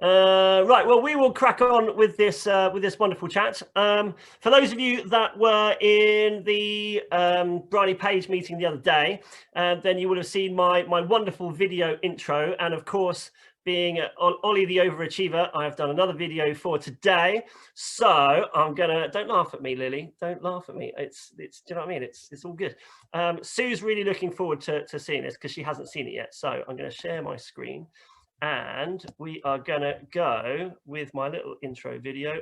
Right, well, we will crack on with this wonderful chat. For those of you that were in the Bryony Page meeting the other day, then you would have seen my wonderful video intro. And of course, being Ollie the Overachiever, I have done another video for today. So I'm gonna, don't laugh at me, Lily. Don't laugh at me. It's do you know what I mean? It's all good. Sue's really looking forward to seeing this because she hasn't seen it yet. So I'm gonna share my screen. And we are going to go with my little intro video.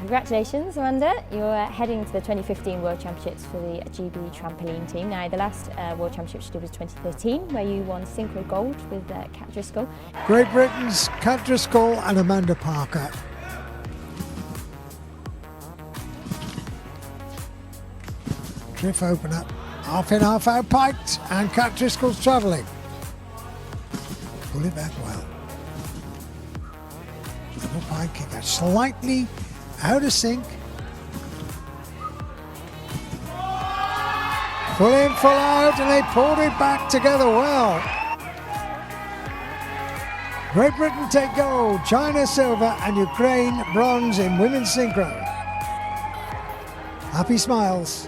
Congratulations, Amanda. You're heading to the 2015 World Championships for the GB trampoline team. Now, the last World Championships you did was 2013, where you won Synchro Gold with Kat Driscoll. Great Britain's Kat Driscoll and Amanda Parker. Drift opener, half in, half out piked, and Kat Driscoll's travelling. Pull it back well. Double pike kicker, slightly out of sync. Full in, full out, and they pulled it back together well. Great Britain take gold, China silver, and Ukraine bronze in women's synchro. Happy smiles.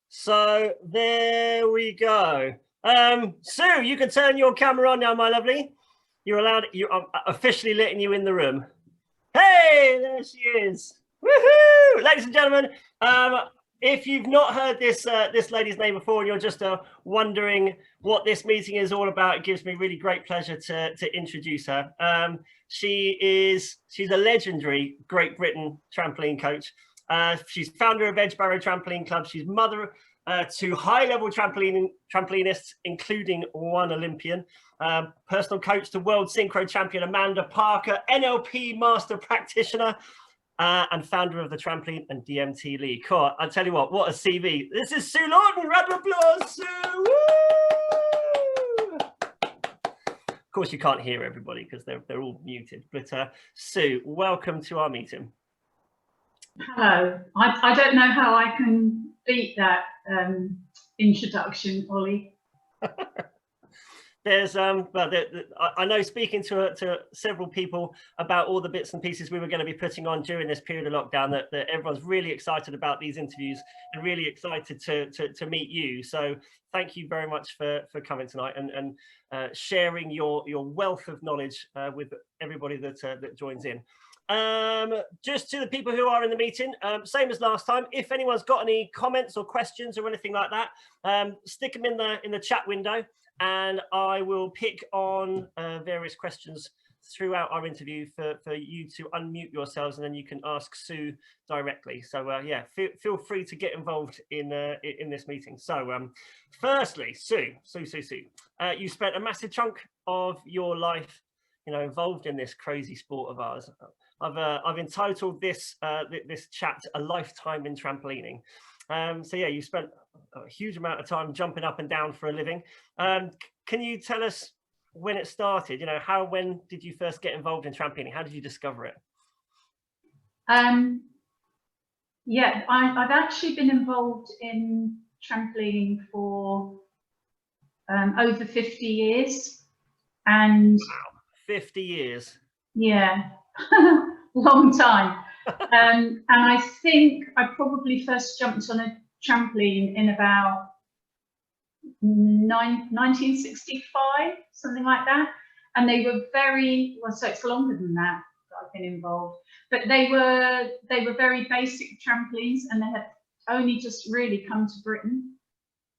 So there we go. Sue, you can turn your camera on now, my lovely. You're allowed. I'm officially letting you in the room. Hey, there she is. Woohoo! Ladies and gentlemen, if you've not heard this lady's name before and you're just wondering what this meeting is all about, it gives me really great pleasure to introduce her. She's a legendary Great Britain trampoline coach. She's founder of Edgbarrow Trampoline Club. She's mother to high-level trampolinists, including one Olympian. Personal coach to world synchro champion Amanda Parker, NLP master practitioner, and founder of the Trampoline and DMT League. Cool. I'll tell you what a CV. This is SUE LAWTON. Round of applause, Sue. Woo! Of course, you can't hear everybody because they're all muted. But Sue, welcome to our meeting. Hello. I don't know how I can beat that introduction, Ollie. There's I know, speaking to several people about all the bits and pieces we were going to be putting on during this period of lockdown, that everyone's really excited about these interviews and really excited to meet you. So thank you very much for coming tonight and sharing your wealth of knowledge with everybody that joins in. Just to the people who are in the meeting, same as last time, if anyone's got any comments or questions or anything like that, stick them in the chat window and I will pick on various questions throughout our interview for you to unmute yourselves, and then you can ask Sue directly. So yeah, feel free to get involved in this meeting. So firstly, Sue, you spent a massive chunk of your life, involved in this crazy sport of ours. I've entitled this chat "A Lifetime in Trampolining." So yeah, you spent a huge amount of time jumping up and down for a living. Can you tell us when it started? When did you first get involved in trampolining? How did you discover it? Yeah, I've actually been involved in trampolining for over 50 years. And wow, 50 years. Yeah, long time. And I think I probably first jumped on a trampoline in about 1965, something like that. And they were very, well, so it's longer than that I've been involved. But they were very basic trampolines, and they had only just really come to Britain.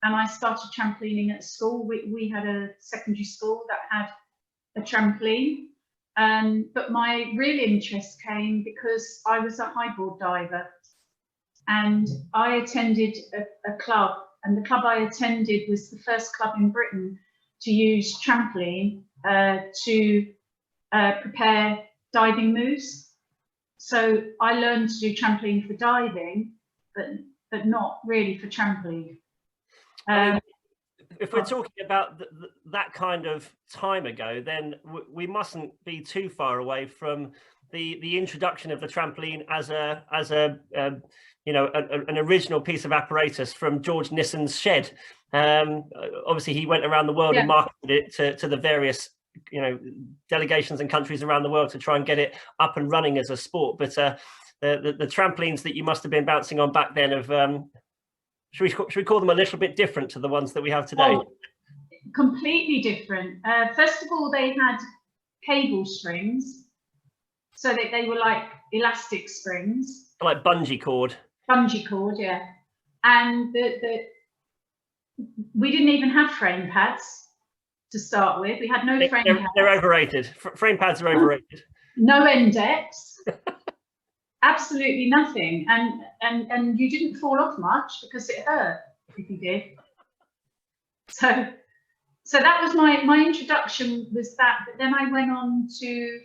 And I started trampolining at school. We had a secondary school that had a trampoline. But my real interest came because I was a highboard diver, and I attended a club, and the club I attended was the first club in Britain to use trampoline to prepare diving moves. So I learned to do trampoline for diving, but not really for trampoline. If we're talking about that kind of time ago, then we mustn't be too far away from the introduction of the trampoline as a you know, an original piece of apparatus from George Nissen's shed. Obviously, he went around the world and marketed it to the various, you know, delegations and countries around the world to try and get it up and running as a sport. But the trampolines that you must have been bouncing on back then have should we call them a little bit different to the ones that we have today? Oh, completely different. First of all, they had cable strings, so that they were like elastic springs, like bungee cord. Bungee cord, yeah. And we didn't even have frame pads to start with. We had no frame pads. They're overrated. Frame pads are overrated. No index. Absolutely nothing, and you didn't fall off much because it hurt if you did. So that was my introduction, was that. But then I went on to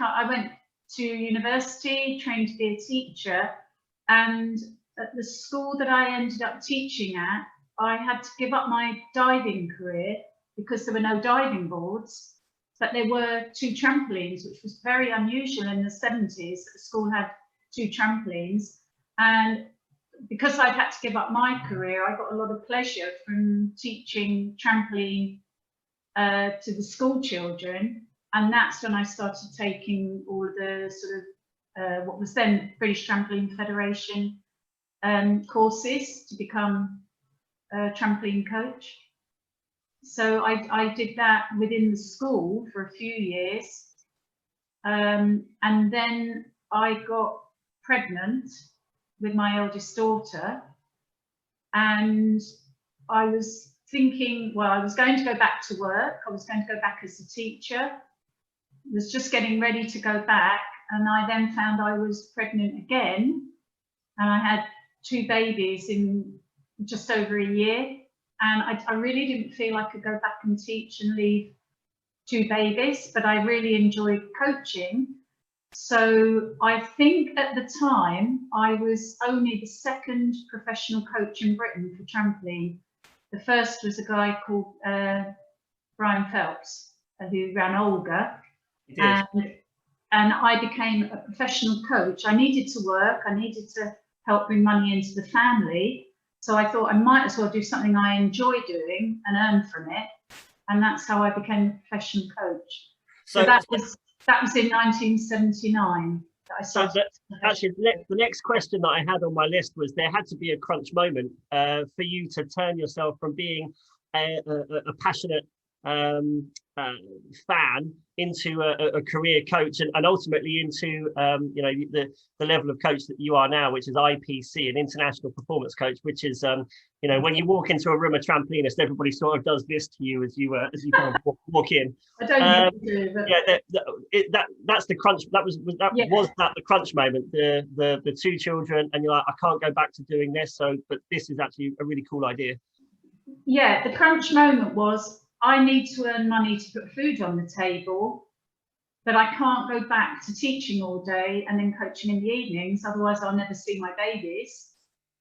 I went to university, trained to be a teacher, and at the school that I ended up teaching at, I had to give up my diving career because there were no diving boards. But there were 2 trampolines, which was very unusual in the 70s. The school had 2 trampolines. And because I'd had to give up my career, I got a lot of pleasure from teaching trampoline to the school children. And that's when I started taking all of the sort of, what was then British Trampoline Federation courses to become a trampoline coach. So I did that within the school for a few years, and then I got pregnant with my eldest daughter, and I was thinking, well, I was going to go back to work. I was going to go back as a teacher. Was just getting ready to go back, and I then found I was pregnant again, and I had 2 babies in just over a year. And I really didn't feel I could go back and teach and leave 2 babies, but I really enjoyed coaching. So I think at the time I was only the 2nd professional coach in Britain for trampoline. The first was a guy called Brian Phelps, who ran Olga. And I became a professional coach. I needed to work, I needed to help bring money into the family. So I thought I might as well do something I enjoy doing and earn from it. And that's how I became a professional coach. So that was in 1979 that I started. So actually, the next question that I had on my list was, there had to be a crunch moment for you to turn yourself from being a passionate fan into a career coach, and ultimately into you know, the level of coach that you are now, which is IPC, an international performance coach, which is you know, when you walk into a room of trampolinist, everybody sort of does this to you as you kind of walk in. I don't need to do, but yeah, that's the crunch. Was that the crunch moment, the 2 children, and you're like, I can't go back to doing this, so but this is actually a really cool idea. Yeah, the crunch moment was, I need to earn money to put food on the table, but I can't go back to teaching all day and then coaching in the evenings, otherwise I'll never see my babies.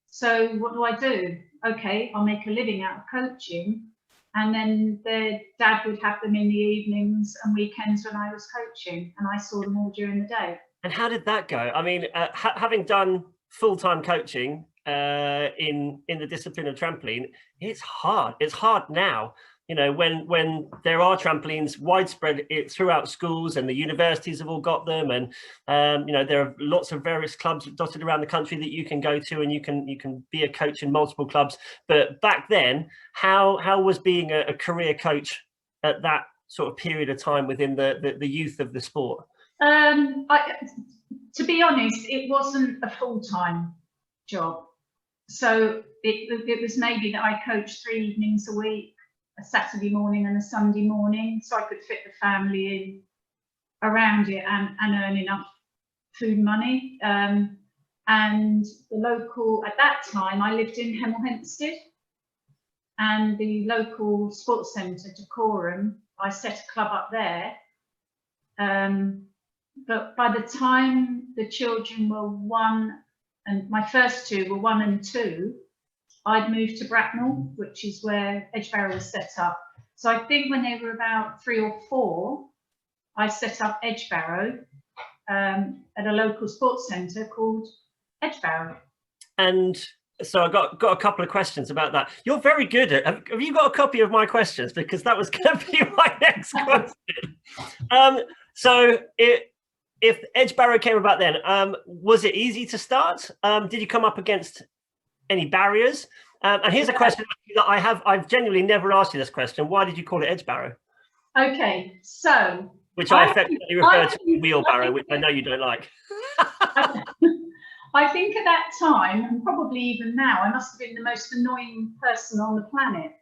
So what do? Okay, I'll make a living out of coaching, and then their dad would have them in the evenings and weekends when I was coaching, and I saw them all during the day. And how did that go? I mean, having done full-time coaching in the discipline of trampoline, it's hard. It's hard now, you know, when there are trampolines widespread throughout schools, and the universities have all got them, and you know, there are lots of various clubs dotted around the country that you can go to, and you can be a coach in multiple clubs. But back then, how was being a career coach at that sort of period of time within the youth of the sport? To be honest, it wasn't a full-time job. So it was maybe that I coached 3 evenings a week, a Saturday morning and a Sunday morning, so I could fit the family in around it and earn enough food money. And the local, at that time, I lived in Hemel Hempstead, and the local sports centre, Decorum, I set a club up there. But by the time the children were 1, and my first 2 were 1 and 2, I'd moved to Bracknell, which is where Edgbarrow was set up. So I think when they were about 3 or 4, I set up Edgbarrow at a local sports centre called Edgbarrow. And so I got a couple of questions about that. You're very good at. Have you got a copy of my questions? Because that was going to be my next question. So if Edgbarrow came about then, was it easy to start? Did you come up against any barriers? And here's a question that I've genuinely never asked you this question. Why did you call it Edgbarrow? Okay, so which I effectively refer to as wheelbarrow, which I know you don't like. I think at that time, and probably even now, I must have been the most annoying person on the planet.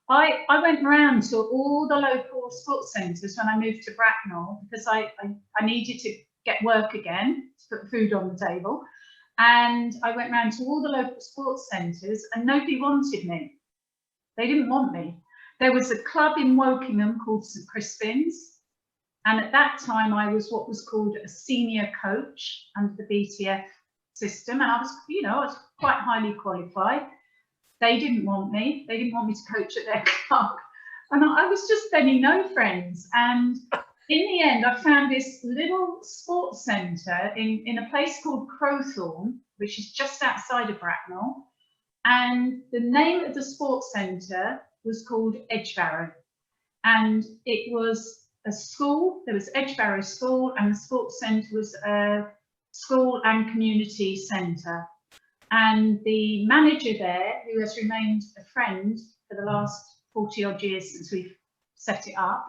I went around to all the local sports centres when I moved to Bracknell, because I needed to get work again to put food on the table. And I went around to all the local sports centres, and nobody wanted me. They didn't want me. There was a club in Wokingham called St Crispin's. And at that time, I was what was called a senior coach under the BTF system. And I was, you know, I was quite highly qualified. They didn't want me. They didn't want me to coach at their club. And I was just any no friends. And in the end, I found this little sports centre in a place called Crowthorne, which is just outside of Bracknell. And the name of the sports centre was called Edgbarrow. And it was a school. There was Edgbarrow School, and the sports centre was a school and community centre. And the manager there, who has remained a friend for the last 40 odd years since we've set it up,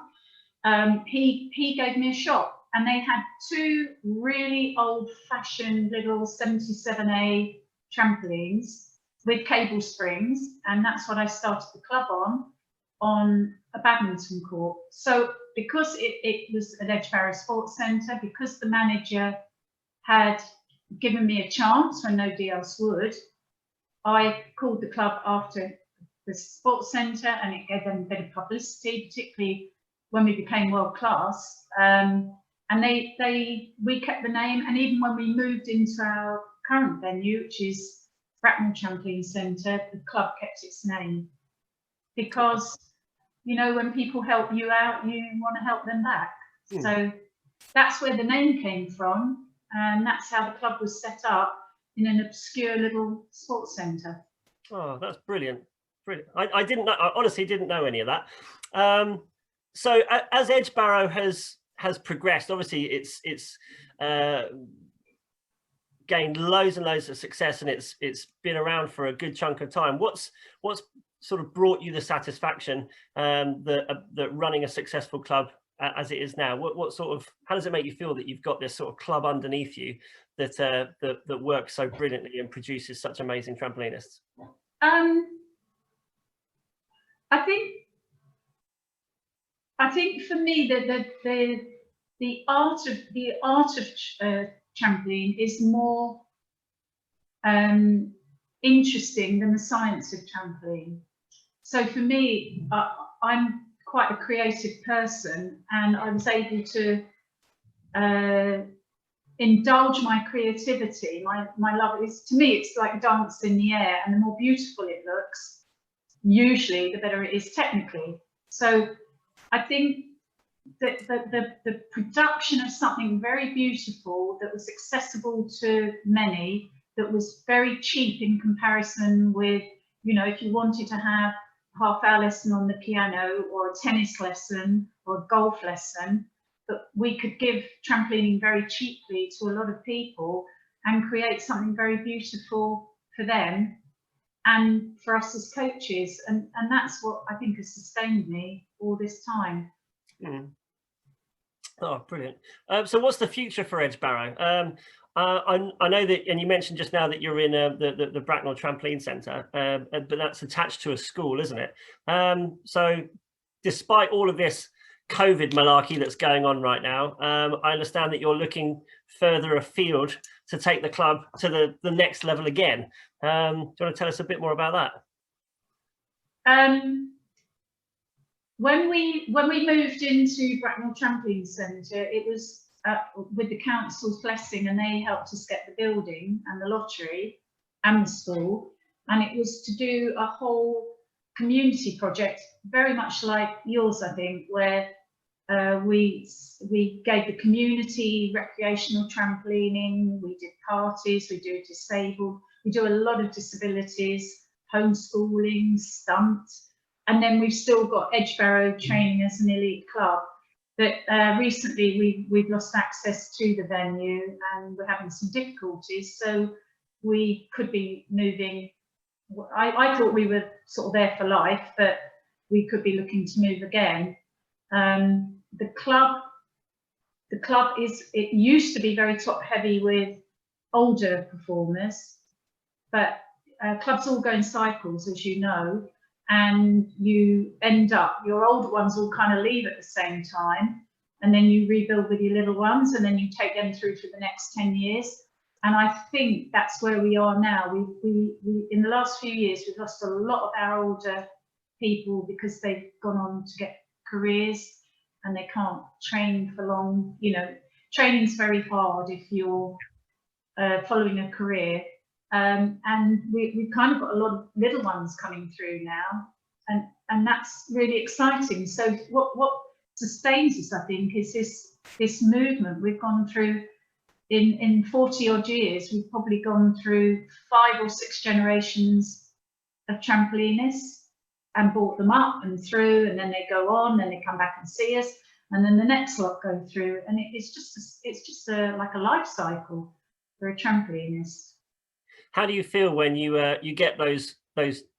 he gave me a shot. And they had 2 really old-fashioned little 77A trampolines with cable springs, and that's what I started the club on a badminton court. So because it was an Edgbarrow Sports Centre, because the manager had given me a chance when nobody else would, I called the club after the sports centre, and it gave them a bit of publicity, particularly when we became world class. And we kept the name, and even when we moved into our current venue, which is Bracknell Trampoline Centre, the club kept its name, because, you know, when people help you out, you want to help them back. So that's where the name came from, and that's how the club was set up, in an obscure little sports centre. Oh, that's brilliant. Brilliant. I didn't know, I honestly didn't know any of that. So as Edgbarrow has progressed, obviously it's gained loads and loads of success, and it's been around for a good chunk of time. What's sort of brought you the satisfaction that running a successful club as it is now? What sort of, how does it make you feel that you've got this sort of club underneath you that works so brilliantly and produces such amazing trampolinists? I think for me the art of trampoline is more interesting than the science of trampoline. So for me, I'm quite a creative person, and I was able to indulge my creativity. My love is, to me, it's like dance in the air, and the more beautiful it looks, usually the better it is technically. So I think the production of something very beautiful that was accessible to many, that was very cheap in comparison with, you know, if you wanted to have a half-hour lesson on the piano or a tennis lesson or a golf lesson, that we could give trampolining very cheaply to a lot of people and create something very beautiful for them and for us as coaches. And that's what I think has sustained me all this time. Mm. Oh, brilliant. So what's the future for Edgbarrow? I know that, and you mentioned just now that you're in the Bracknell Trampoline Centre, but that's attached to a school, isn't it? So despite all of this COVID malarkey that's going on right now, I understand that you're looking further afield to take the club to the next level again. Do you want to tell us a bit more about that? When we moved into Bracknell Trampoline Centre, it was with the council's blessing, and they helped us get the building and the lottery and the school, and it was to do a whole community project, very much like yours, I think, where we gave the community recreational trampolining, we did parties, we do disabled, we do a lot of disabilities, homeschooling, stunt, and then we've still got Edgbarrow training as an elite club. But recently we've lost access to the venue and we're having some difficulties, so we could be moving. I thought we were sort of there for life, but we could be looking to move again. The club it used to be very top heavy with older performers, but clubs all go in cycles, as you know, and you end up, your older ones all kind of leave at the same time, and then you rebuild with your little ones, and then you take them through for the next 10 years. And I think that's where we are now. We in the last few years, we've lost a lot of our older people because they've gone on to get careers and they can't train for long. You know, training's very hard if you're following a career. And we've kind of got a lot of little ones coming through now, and that's really exciting. So what sustains us, I think, is this movement we've gone through. In 40 odd years, we've probably gone through 5 or 6 generations of trampolinists and brought them up and through, and then they go on and they come back and see us, and then the next lot go through, and it's just like a life cycle for a trampolinist. How do you feel when you get those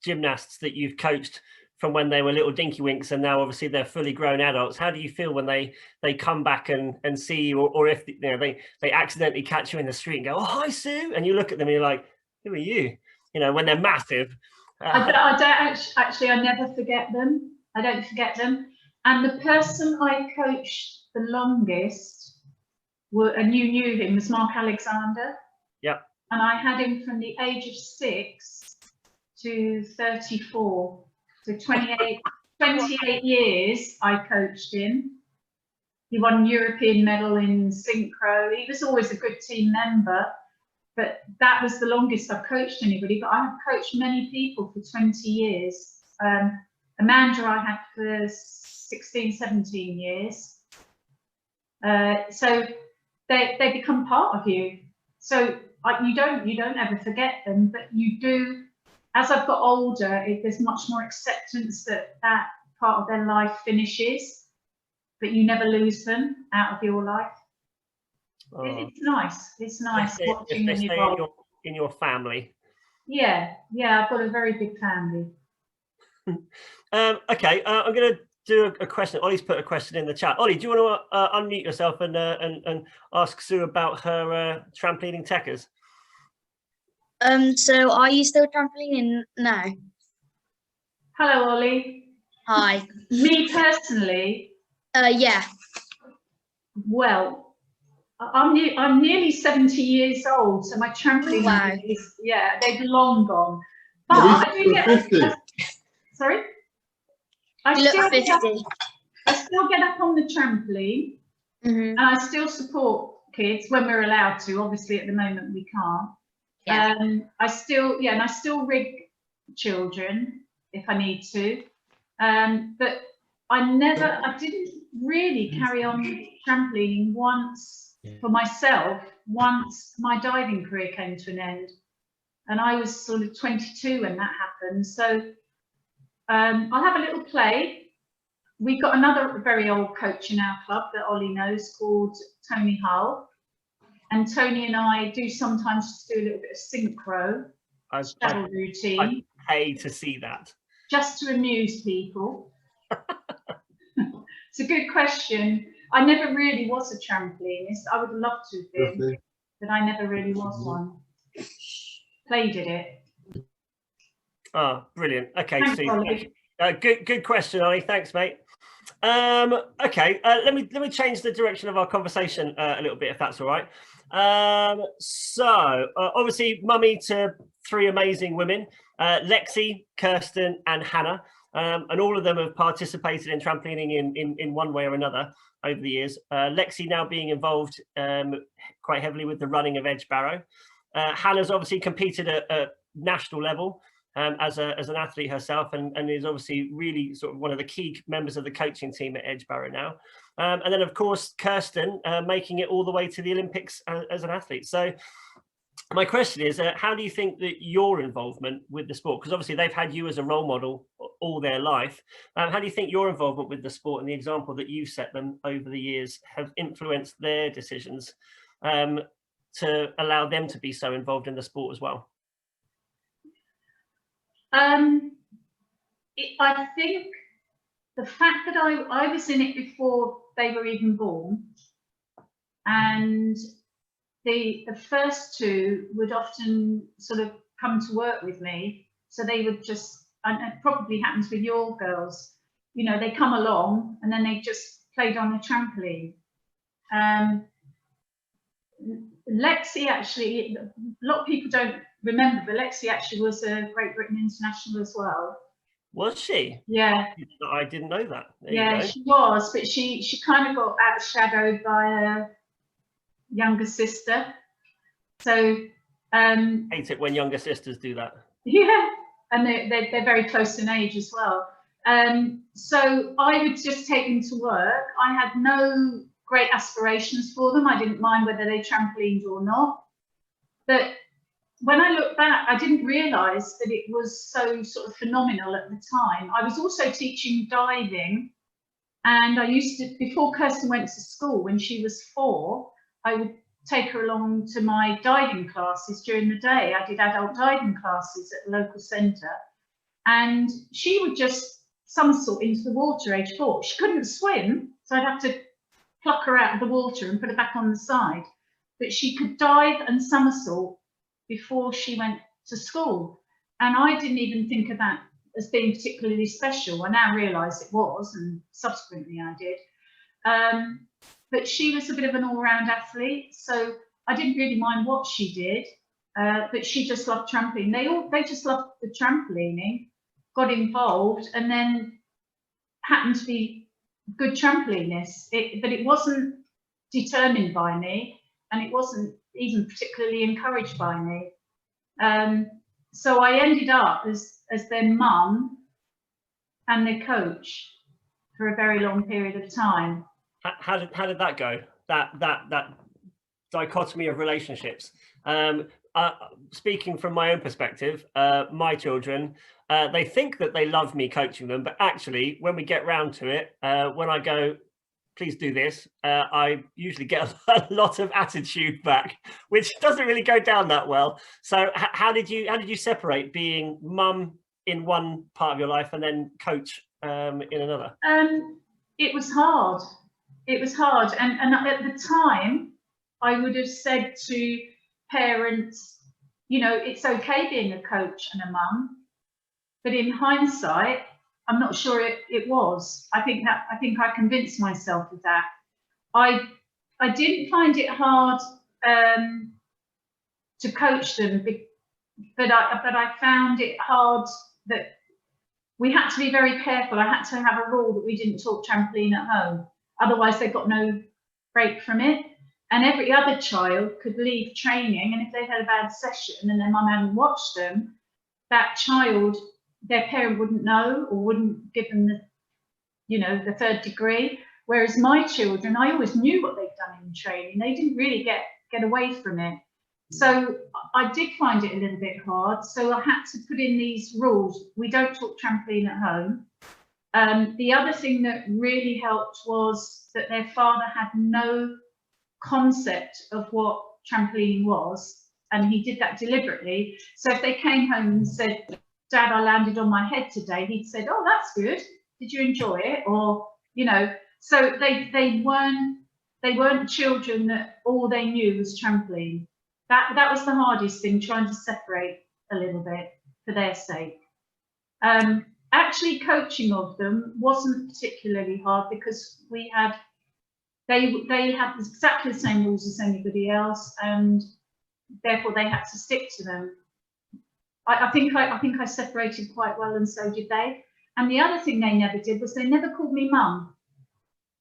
gymnasts that you've coached from when they were little dinky winks and now obviously they're fully grown adults? How do you feel when they come back and see you, or if you know they accidentally catch you in the street and go, "Oh, hi Sue," and you look at them and you're like, "Who are you?" You know, when they're massive. I don't actually. I never forget them. I don't forget them. And the person I coached the longest, and you knew him, was Mark Alexander. Yeah. And I had him from the age of 6 to 34. So 28 years I coached him. He won a European medal in Synchro. He was always a good team member, but that was the longest I've coached anybody. But I have coached many people for 20 years. Amanda I had for 16, 17 years. So they become part of you. So you don't ever forget them, but you do. As I've got older, there's much more acceptance that part of their life finishes, but you never lose them out of your life. It's nice. It's nice watching them evolve. In your family. Yeah, I've got a very big family. Okay, I'm going to do a question. Ollie's put a question in the chat. Ollie, do you want to unmute yourself and ask Sue about her trampolining techers? So are you still trampolining now? Hello, Ollie. Hi. Me personally? Yeah. Well, I'm nearly 70 years old, so my trampolining is, they've long gone. But I do get sorry? I still get up on the trampoline, and I still support kids when we're allowed to. Obviously, at the moment we can't. Yeah. I still rig children if I need to. But I didn't really carry on trampolining for myself once my diving career came to an end. And I was sort of 22 when that happened. So I'll have a little play. We've got another very old coach in our club that Ollie knows called Tony Hull. And Tony and I do sometimes just do a little bit of synchro, straddle routine. I pay to see that. Just to amuse people. It's a good question. I never really was a trampolinist. I would love to have been, but I never really was one. Played at it. Oh, brilliant. Okay, Thanks, Steve. Ollie. Good question, Ollie. Thanks, mate. Okay, let me change the direction of our conversation a little bit, if that's all right. So obviously, mummy to 3 amazing women, Lexi, Kirsten, and Hannah, and all of them have participated in trampolining in one way or another over the years. Lexi now being involved quite heavily with the running of Edgbarrow. Hannah's obviously competed at national level. As an athlete herself, and is obviously really sort of one of the key members of the coaching team at Edgbarrow now. And then, of course, Kirsten making it all the way to the Olympics as an athlete. So my question is, how do you think that your involvement with the sport, because obviously they've had you as a role model all their life, how do you think your involvement with the sport and the example that you've set them over the years have influenced their decisions to allow them to be so involved in the sport as well? I think the fact that I was in it before they were even born, and the first 2 would often sort of come to work with me, so they would just, and it probably happens with your girls, you know, they come along and then they just played on a trampoline. Lexi actually, a lot of people don't remember, but Lexi actually was a Great Britain international as well. Was she? Yeah. I didn't know that. Yeah, she was, but she kind of got outshadowed by her younger sister. So hate it when younger sisters do that. Yeah, and they're very close in age as well. So I would just take them to work. I had no great aspirations for them. I didn't mind whether they trampolined or not. But when I look back, I didn't realise that it was so sort of phenomenal at the time. I was also teaching diving, and I used to, before Kirsten went to school, when she was 4, I would take her along to my diving classes during the day. I did adult diving classes at the local centre, and she would just somersault into the water, age 4. She couldn't swim, so I'd have to pluck her out of the water and put her back on the side. But she could dive and somersault before she went to school. And I didn't even think of that as being particularly special. I now realise it was, and subsequently I did. But she was a bit of an all-round athlete, so I didn't really mind what she did, but she just loved trampoline. They just loved the trampolining, got involved, and then happened to be good trampolinists. But it wasn't determined by me, and it wasn't even particularly encouraged by me. So I ended up as their mum and their coach for a very long period of time. How did that go? That dichotomy of relationships. Speaking from my own perspective, my children, they think that they love me coaching them, but actually, when we get round to it, when I go, please do this, I usually get a lot of attitude back, which doesn't really go down that well. So how did you separate being mum in one part of your life and then coach in another? It was hard. It was hard, and at the time, I would have said to parents, you know, it's okay being a coach and a mum, but in hindsight, I'm not sure it was. I think I convinced myself of that. I didn't find it hard to coach them, but I found it hard that we had to be very careful. I had to have a rule that we didn't talk trampoline at home. Otherwise, they got no break from it. And every other child could leave training, and if they had a bad session and their mum hadn't watched them, that child, their parent wouldn't know or wouldn't give them the, you know, the 3rd degree. Whereas my children, I always knew what they'd done in training. They didn't really get away from it. So I did find it a little bit hard. So I had to put in these rules. We don't talk trampoline at home. The other thing that really helped was that their father had no concept of what trampolining was, and he did that deliberately. So if they came home and said, "Dad, I landed on my head today," he'd said, "Oh, that's good. Did you enjoy it?" Or, you know, so they weren't children that all they knew was trampoline. That was the hardest thing, trying to separate a little bit for their sake. Actually, coaching of them wasn't particularly hard because they had exactly the same rules as anybody else, and therefore they had to stick to them. I think I separated quite well, and so did they. And the other thing they never did was they never called me mum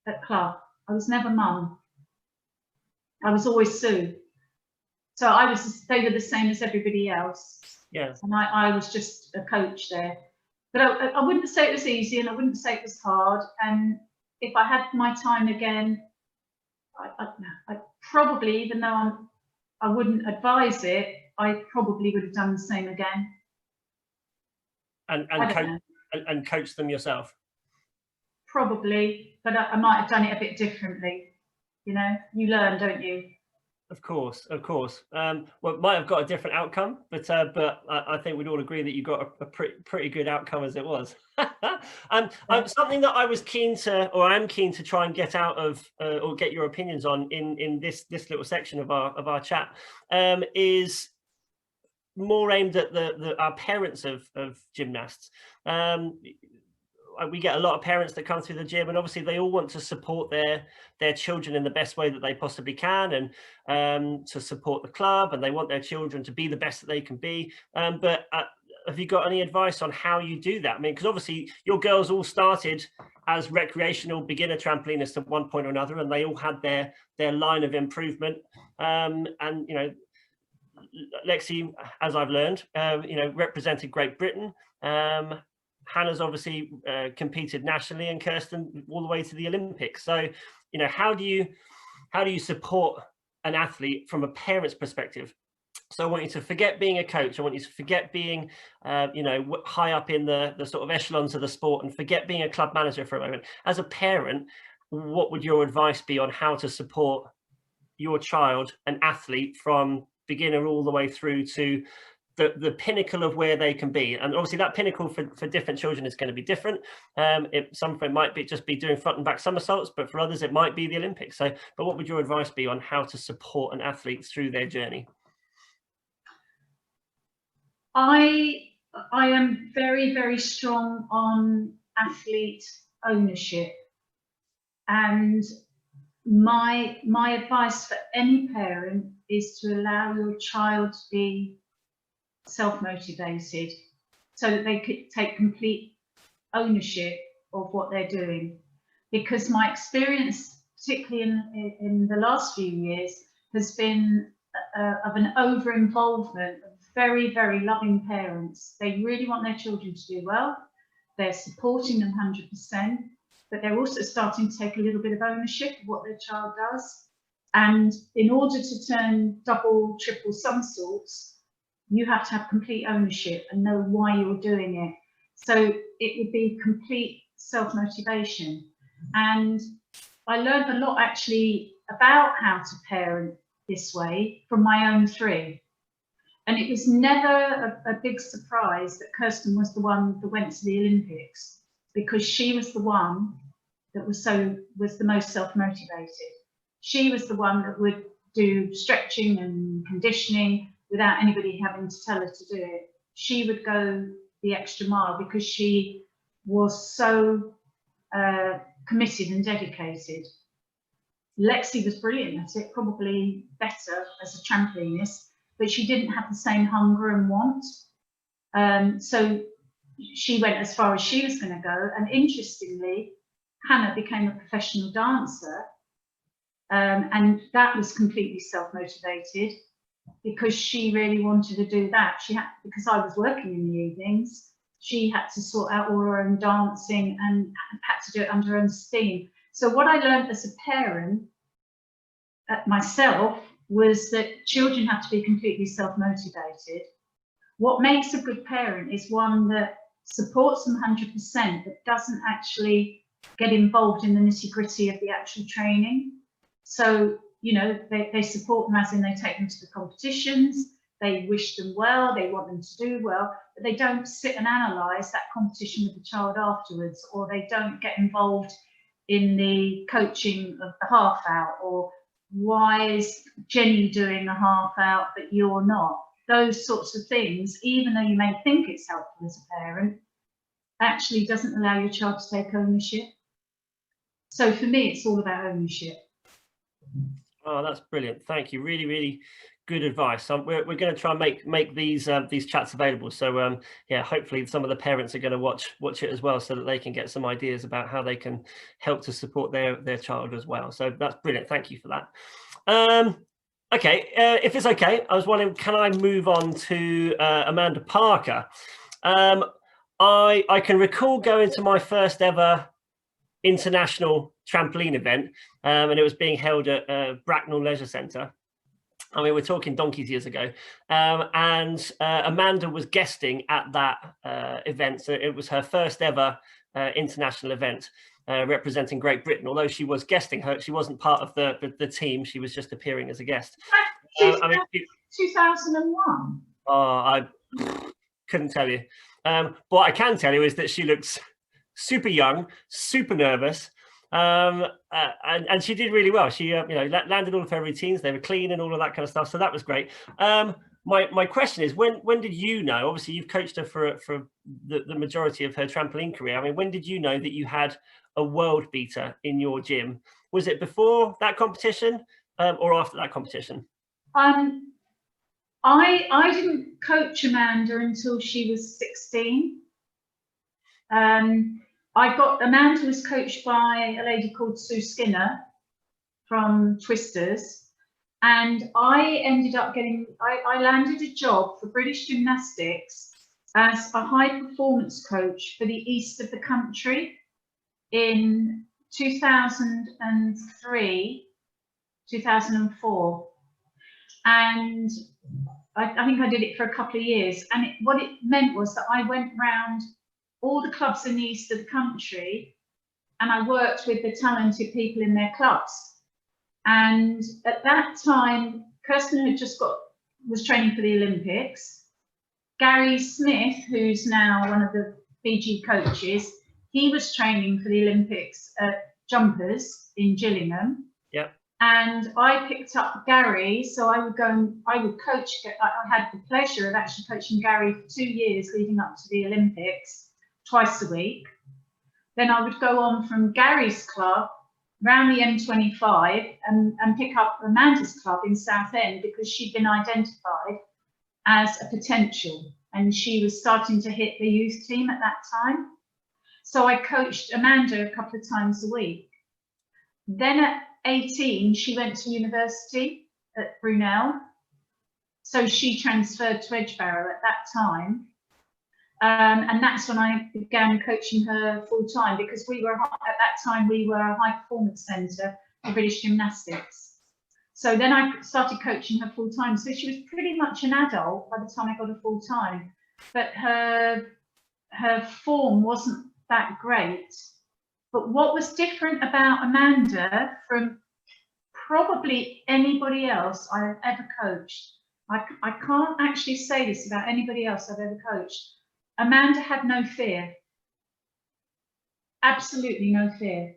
at club. I was never mum. I was always Sue. So they were the same as everybody else. Yes. And I was just a coach there. But I wouldn't say it was easy, and I wouldn't say it was hard. And if I had my time again, I probably, even though I wouldn't advise it, I probably would have done the same again. And coach them yourself? Probably, but I might have done it a bit differently. You know, you learn, don't you? Of course, of course. Well, it might have got a different outcome, but I think we'd all agree that you got a pretty good outcome as it was. Something that I was keen to, or I am keen to try and get out of, or get your opinions on in this little section of our chat, is more aimed at our parents of gymnasts. We get a lot of parents that come through the gym, and obviously they all want to support their children in the best way that they possibly can, and to support the club, and they want their children to be the best that they can be. But have you got any advice on how you do that? I mean, because obviously your girls all started as recreational beginner trampolinists at one point or another, and they all had their line of improvement. And you know, Lexi, as I've learned, you know, represented Great Britain. Hannah's obviously competed nationally, and Kirsten all the way to the Olympics. So, you know, how do you support an athlete from a parent's perspective? So I want you to forget being a coach. I want you to forget being, you know, high up in the sort of echelons of the sport, and forget being a club manager for a moment. As a parent, what would your advice be on how to support your child, an athlete, from beginner all the way through to the pinnacle of where they can be? And obviously that pinnacle for different children is going to be different. Some of it might just be doing front and back somersaults, but for others it might be the Olympics. So, but what would your advice be on how to support an athlete through their journey? I am very, very strong on athlete ownership, and my advice for any parent is to allow your child to be self-motivated, so that they could take complete ownership of what they're doing. Because my experience, particularly in the last few years, has been of an over-involvement of very, very loving parents. They really want their children to do well. They're supporting them 100%, but they're also starting to take a little bit of ownership of what their child does. And in order to turn double, triple somersaults, you have to have complete ownership and know why you're doing it. So it would be complete self-motivation. And I learned a lot actually about how to parent this way from my own three. And it was never a big surprise that Kirsten was the one that went to the Olympics, because she was the one that was the most self-motivated. She was the one that would do stretching and conditioning without anybody having to tell her to do it. She would go the extra mile because she was so committed and dedicated. Lexi was brilliant at it, probably better as a trampolinist, but she didn't have the same hunger and want. So she went as far as she was going to go. And interestingly, Hannah became a professional dancer, and that was completely self-motivated, because she really wanted to do that. She had, because I was working in the evenings, she had to sort out all her own dancing and had to do it under her own steam. So what I learned as a parent myself was that children have to be completely self-motivated. What makes a good parent is one that supports them 100%, but doesn't actually get involved in the nitty-gritty of the actual training. So, you know, they support them as in they take them to the competitions, they wish them well, they want them to do well, but they don't sit and analyse that competition with the child afterwards, or they don't get involved in the coaching of the half out, or why is Jenny doing a half out but you're not? Those sorts of things, even though you may think it's helpful as a parent, actually doesn't allow your child to take ownership. So for me, it's all about ownership. Oh, that's brilliant. Thank you. Really, really good advice. We're going to try and make these chats available. So yeah, hopefully some of the parents are going to watch it as well, so that they can get some ideas about how they can help to support their child as well. So that's brilliant. Thank you for that. Okay, if it's okay, I was wondering, can I move on to Amanda Parker? I can recall going to my first ever international trampoline event, and it was being held at Bracknell Leisure Centre. I mean, we're talking donkeys years ago, and Amanda was guesting at that event. So it was her first ever international event representing Great Britain. Although she was guesting, she wasn't part of the team. She was just appearing as a guest. I mean, 2001. Oh, I couldn't tell you. What I can tell you is that she looks super young, super nervous. And she did really well. She you know, landed all of her routines. They were clean and all of that kind of stuff. So that was great. My question is, when did you know? Obviously, you've coached her for the majority of her trampoline career. I mean, when did you know that you had a world beater in your gym? Was it before that competition or after that competition? I didn't coach Amanda until she was 16. Amanda was coached by a lady called Sue Skinner from Twisters, and I ended up I landed a job for British Gymnastics as a high performance coach for the east of the country in 2003, 2004. And I think I did it for a couple of years. And what it meant was that I went round all the clubs in the east of the country, and I worked with the talented people in their clubs. And at that time, Kirsten had was training for the Olympics. Gary Smith, who's now one of the Fiji coaches, he was training for the Olympics at Jumpers in Gillingham. Yeah. And I picked up Gary, so I would go and I would coach. I had the pleasure of actually coaching Gary for 2 years leading up to the Olympics, twice a week. Then I would go on from Gary's club round the M25 and pick up Amanda's club in Southend, because she'd been identified as a potential and she was starting to hit the youth team at that time. So I coached Amanda a couple of times a week. Then at 18, she went to university at Brunel. So she transferred to Edgbarrow at that time. And that's when I began coaching her full time, because at that time we were a high performance centre for British Gymnastics. So then I started coaching her full time. So she was pretty much an adult by the time I got her full time, but her form wasn't that great. But what was different about Amanda from probably anybody else I've ever coached, I can't actually say this about anybody else I've ever coached, Amanda had no fear, absolutely no fear.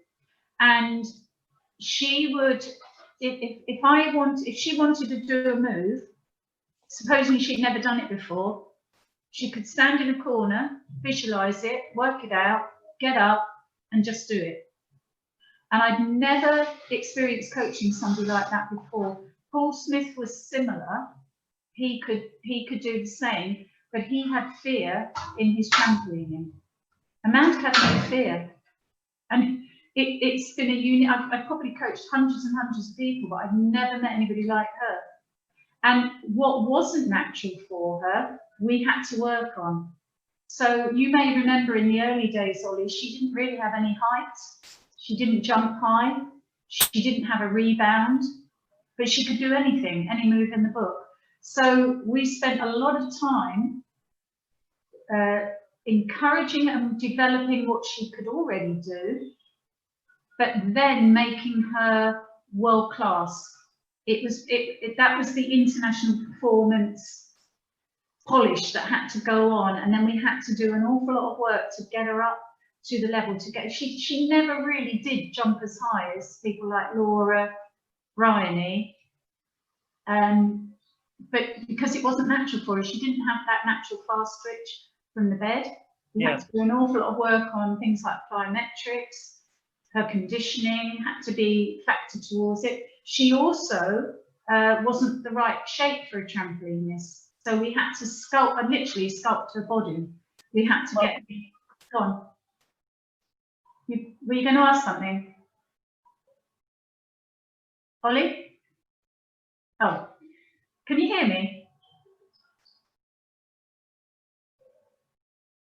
And she would, if she wanted to do a move, supposing she'd never done it before, she could stand in a corner, visualize it, work it out, get up and just do it. And I'd never experienced coaching somebody like that before. Paul Smith was similar. He could do the same, but he had fear in his trampolining. Amanda had no fear. And it's been a unit. I've probably coached hundreds and hundreds of people, but I've never met anybody like her. And what wasn't natural for her, we had to work on. So you may remember in the early days, Ollie, she didn't really have any height. She didn't jump high. She didn't have a rebound, but she could do anything, any move in the book. So we spent a lot of time encouraging and developing what she could already do, but then making her world class. That was the international performance polish that had to go on, and then we had to do an awful lot of work to get her up to the level to get. She never really did jump as high as people like Laura, Bryony, but because it wasn't natural for her, she didn't have that natural fast twitch from the bed. We had to do an awful lot of work on things like plyometrics. Her conditioning had to be factored towards it. She also wasn't the right shape for a trampolinist, so we had to sculpt, and literally sculpt her body. We had to get. Go on. Were you going to ask something, Ollie? Oh, can you hear me?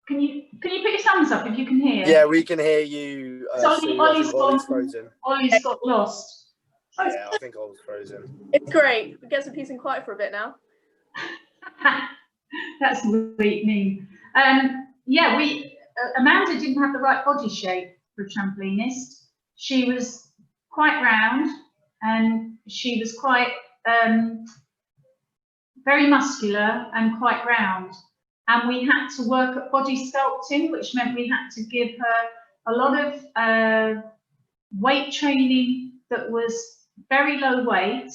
Can you put your thumbs up if you can hear? Yeah, we can hear you. Ollie's frozen. Ollie's got lost. Yeah, I think I was frozen. It's great. We get some peace and quiet for a bit now. That's really mean. Yeah, Amanda didn't have the right body shape for a trampolinist. She was quite round, and she was quite very muscular and quite round. And we had to work at body sculpting, which meant we had to give her a lot of weight training that was very low weight,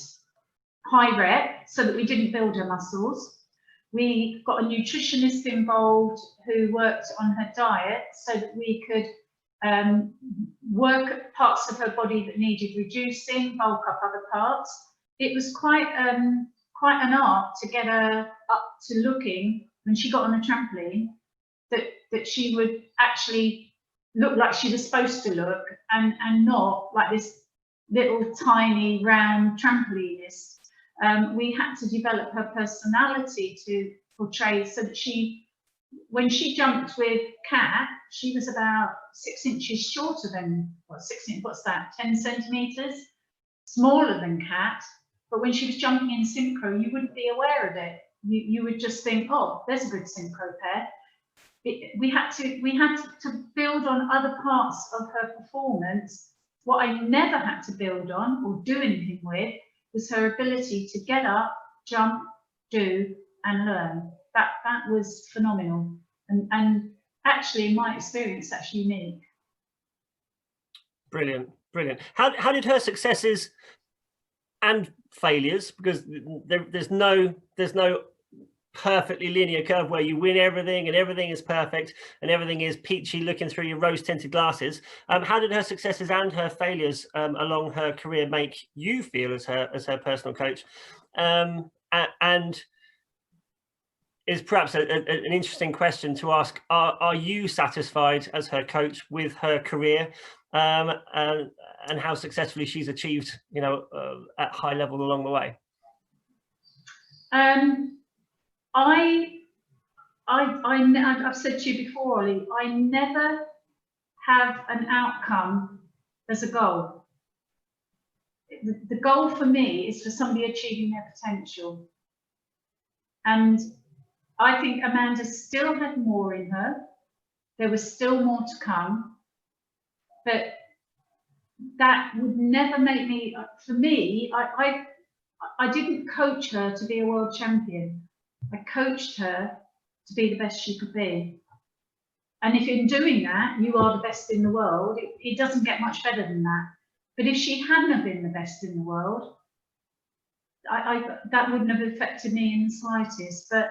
high rep, so that we didn't build her muscles. We got a nutritionist involved who worked on her diet so that we could work at parts of her body that needed reducing, bulk up other parts. It was quite an art to get her up to looking, when she got on the trampoline, that she would actually look like she was supposed to look, and not like this little tiny round trampolinist. We had to develop her personality to portray, so that when she jumped with Kat, she was about 6 inches shorter than, what's that, 10 centimetres? Smaller than Kat, but when she was jumping in synchro, you wouldn't be aware of it. You would just think, oh, there's a good synchro pair. We had to build on other parts of her performance. What I never had to build on or do anything with was her ability to get up, jump, do, and learn. That was phenomenal. And actually, in my experience, that's unique. Brilliant, brilliant. How did her successes and failures, because there's no perfectly linear curve where you win everything and everything is perfect and everything is peachy looking through your rose tinted glasses. How did her successes and her failures along her career make you feel as her personal coach? And is perhaps an interesting question to ask, are you satisfied as her coach with her career, and how successfully she's achieved, at high level along the way? I've said to you before, Ollie, I never have an outcome as a goal. The goal for me is for somebody achieving their potential. And I think Amanda still had more in her. There was still more to come. But that would never make me, for me, I didn't coach her to be a world champion. I coached her to be the best she could be. And if in doing that, you are the best in the world, it doesn't get much better than that. But if she hadn't have been the best in the world, that wouldn't have affected me in the slightest. But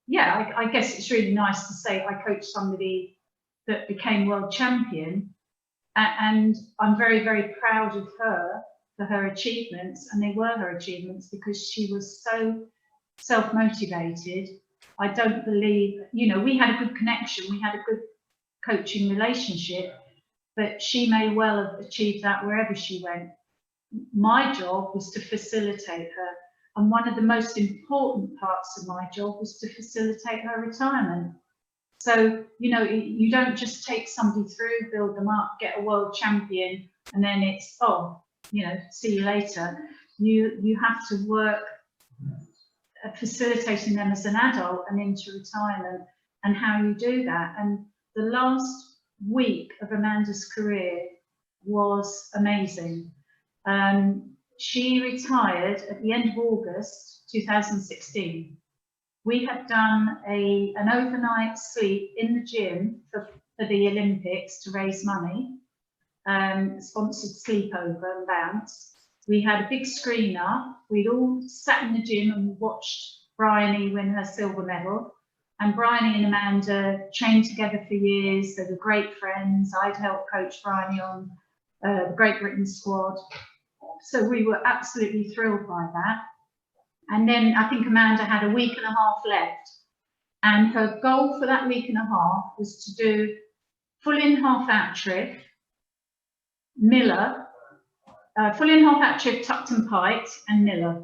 yeah, I guess it's really nice to say I coached somebody that became world champion. And I'm very, very proud of her for her achievements. And they were her achievements because she was so self-motivated. I don't believe, we had a good connection, we had a good coaching relationship, but she may well have achieved that wherever she went. My job was to facilitate her, and one of the most important parts of my job was to facilitate her retirement. So, you know, you don't just take somebody through, build them up, get a world champion, and then it's, oh, you know, see you later. You have to work facilitating them as an adult and into retirement, and how you do that. And the last week of Amanda's career was amazing. She retired at the end of August 2016. We had done an overnight sleep in the gym for the Olympics to raise money, sponsored sleepover and bounce. We had a big screen up. We'd all sat in the gym and watched Bryony win her silver medal. And Bryony and Amanda trained together for years. They were great friends. I'd helped coach Bryony on the Great Britain squad. So we were absolutely thrilled by that. And then I think Amanda had a week and a half left. And her goal for that week and a half was to do full in half out trick, Miller, full in half out trick, tucked and piked, and Miller,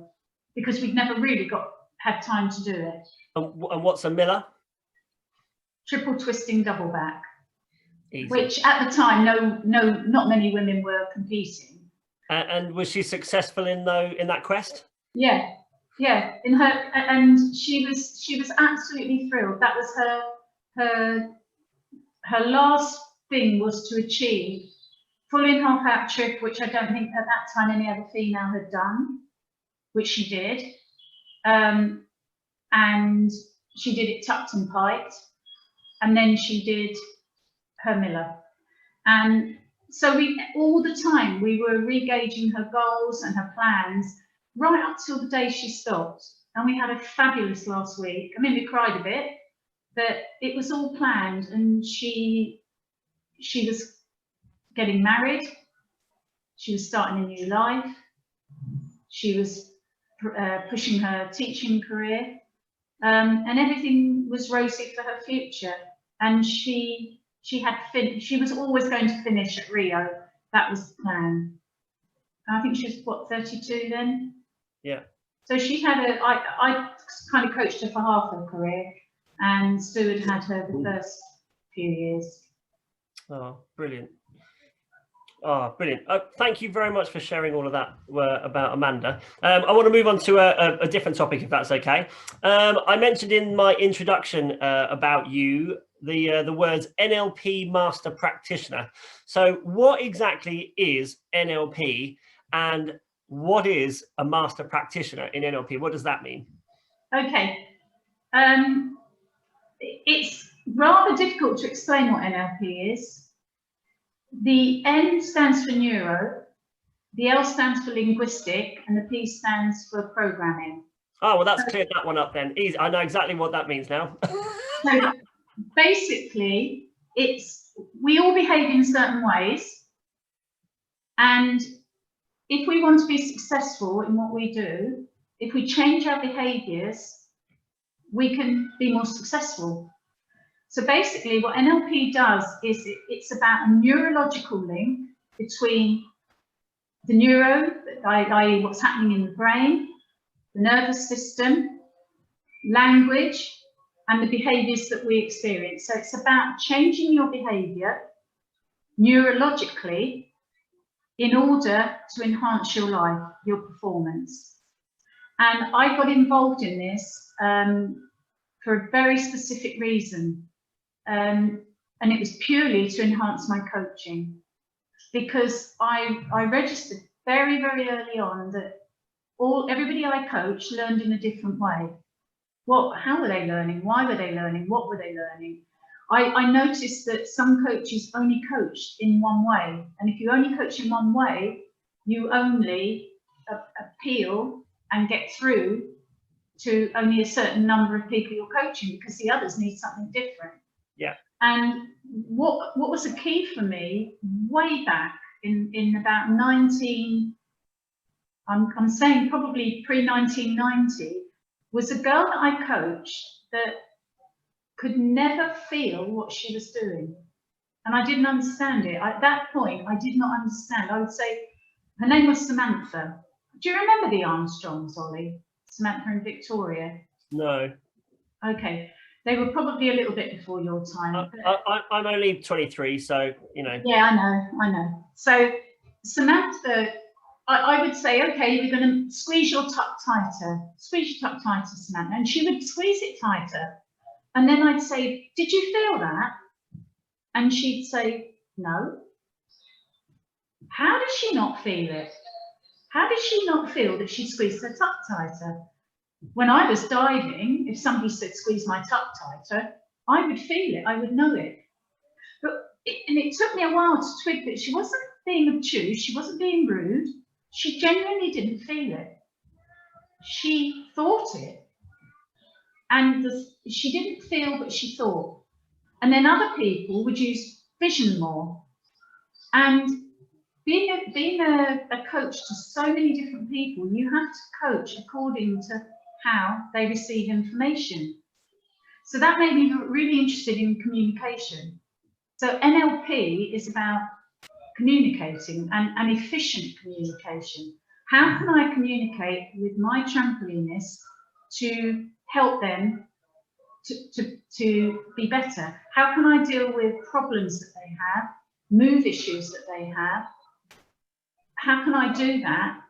because we'd never really had time to do it. And what's a Miller? Triple twisting double back. Easy. Which at the time, not many women were competing. And was she successful in that quest? Yeah, in her, and she was absolutely thrilled. That was her last thing, was to achieve full in half out trick, which I don't think at that time any other female had done, which she did. And she did it tucked and piked, and then she did her Miller. And so all the time we were re-gauging her goals and her plans right up till the day she stopped. And we had a fabulous last week. I mean, we cried a bit, but it was all planned. And she was getting married. She was starting a new life. She was pushing her teaching career. And everything was rosy for her future. And she was always going to finish at Rio. That was the plan. I think she was, what, 32 then? Yeah. So she had I kind of coached her for half her career, and SUE had her the first few years. Oh, brilliant. Oh, brilliant. Thank you very much for sharing all of that about Amanda. I want to move on to a different topic, if that's okay. I mentioned in my introduction about you the words NLP Master Practitioner. So what exactly is NLP, and what is a Master Practitioner in NLP? What does that mean? Okay. It's rather difficult to explain what NLP is. The N stands for neuro, the L stands for linguistic, and the P stands for programming. Oh, well, that's cleared that one up then. Easy. I know exactly what that means now. So basically, we all behave in certain ways, and if we want to be successful in what we do, if we change our behaviours, we can be more successful. So basically what NLP does is it's about a neurological link between the neuro, i.e. what's happening in the brain, the nervous system, language, and the behaviours that we experience. So it's about changing your behaviour neurologically in order to enhance your life, your performance. And I got involved in this for a very specific reason. And it was purely to enhance my coaching, because I registered very, very early on that everybody I coached learned in a different way. How were they learning? Why were they learning? What were they learning? I noticed that some coaches only coached in one way. And if you only coach in one way, you only appeal and get through to only a certain number of people you're coaching, because the others need something different. Yeah. And what was a key for me way back in about I'm saying probably pre-1990, was a girl that I coached that could never feel what she was doing. And I didn't understand it. At that point, I did not understand. I would say, her name was Samantha. Do you remember the Armstrongs, Ollie? Samantha and Victoria? No. Okay. They were probably a little bit before your time. I'm only 23, so, you know. Yeah, I know. So Samantha, I would say, okay, you're going to squeeze your tuck tighter. Squeeze your tuck tighter, Samantha. And she would squeeze it tighter. And then I'd say, did you feel that? And she'd say, no. How does she not feel it? How does she not feel that she squeezed her tuck tighter? When I was diving, if somebody said, squeeze my tuck tighter, I would feel it, I would know it. And it took me a while to twig that she wasn't being obtuse, she wasn't being rude, she genuinely didn't feel it. She thought it. And she didn't feel, but she thought. And then other people would use vision more. And being a coach to so many different people, you have to coach according to how they receive information. So that made me really interested in communication. So NLP is about communicating and efficient communication. How can I communicate with my trampolinists to help them to be better? How can I deal with problems that they have, move issues that they have? How can I do that?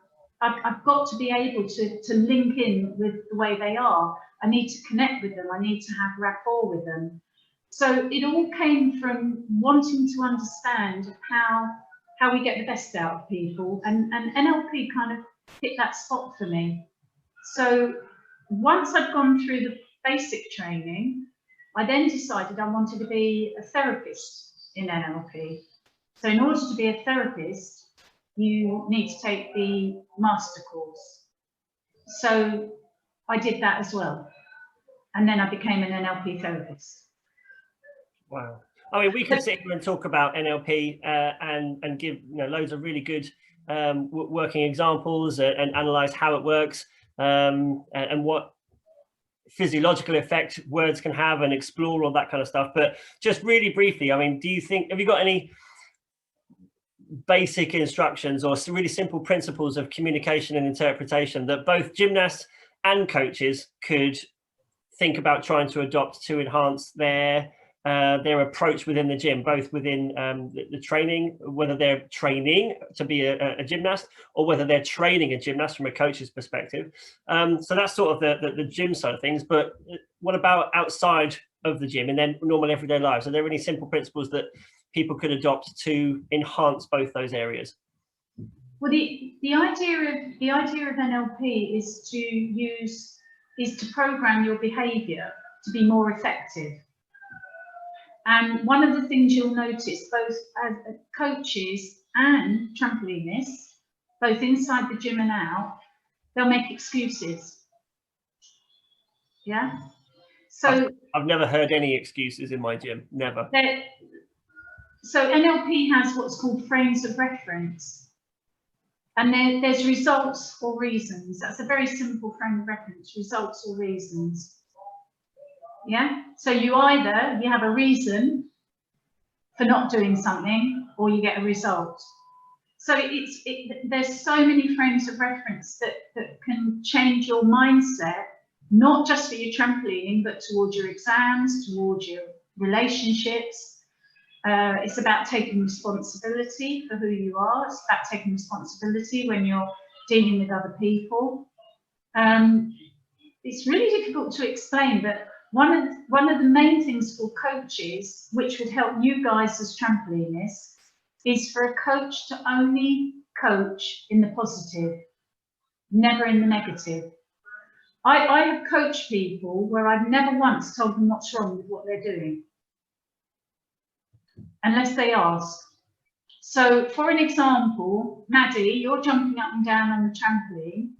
I've got to be able to link in with the way they are. I need to connect with them. I need to have rapport with them. So it all came from wanting to understand how we get the best out of people, and NLP kind of hit that spot for me. So once I'd gone through the basic training, I then decided I wanted to be a therapist in NLP. So in order to be a therapist, you need to take the master course. So I did that as well. And then I became an NLP therapist. Wow. I mean, we could sit here and talk about NLP and give loads of really good working examples and analyze how it works and what physiological effect words can have and explore all that kind of stuff. But just really briefly, I mean, have you got any basic instructions or really simple principles of communication and interpretation that both gymnasts and coaches could think about trying to adopt to enhance their approach within the gym, both within the training, whether they're training to be a gymnast or whether they're training a gymnast from a coach's perspective? So that's sort of the gym side of things. But what about outside of the gym and then normal everyday lives? Are there any simple principles that people could adopt to enhance both those areas? Well, the idea of NLP is to program your behaviour to be more effective. And one of the things you'll notice, both as coaches and trampolinists, both inside the gym and out, they'll make excuses. Yeah. So I've never heard any excuses in my gym. Never. So NLP has what's called frames of reference, and there's results or reasons. That's a very simple frame of reference: results or reasons. Yeah. So you have a reason for not doing something, or you get a result. So there's so many frames of reference that can change your mindset, not just for your trampolining, but towards your exams, towards your relationships. It's about taking responsibility for who you are. It's about taking responsibility when you're dealing with other people. It's really difficult to explain, but one of the main things for coaches, which would help you guys as trampolinists, is for a coach to only coach in the positive, never in the negative. I have coached people where I've never once told them what's wrong with what they're doing, unless they ask. So for an example, Maddie, you're jumping up and down on the trampoline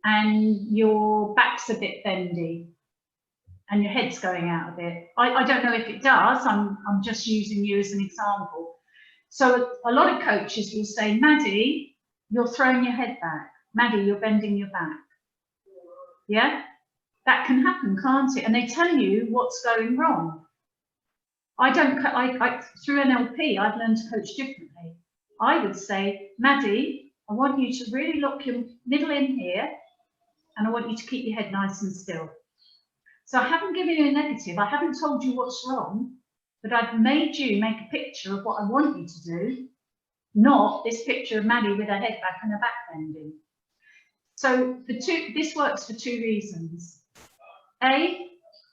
and your back's a bit bendy and your head's going out a bit. I don't know if it does, I'm just using you as an example. So a lot of coaches will say, Maddie, you're throwing your head back. Maddie, you're bending your back. Yeah, that can happen, can't it? And they tell you what's going wrong. Through NLP, I've learned to coach differently. I would say, Maddie, I want you to really lock your middle in here, and I want you to keep your head nice and still. So I haven't given you a negative, I haven't told you what's wrong, but I've made you make a picture of what I want you to do, not this picture of Maddie with her head back and her back bending. So this works for two reasons. A,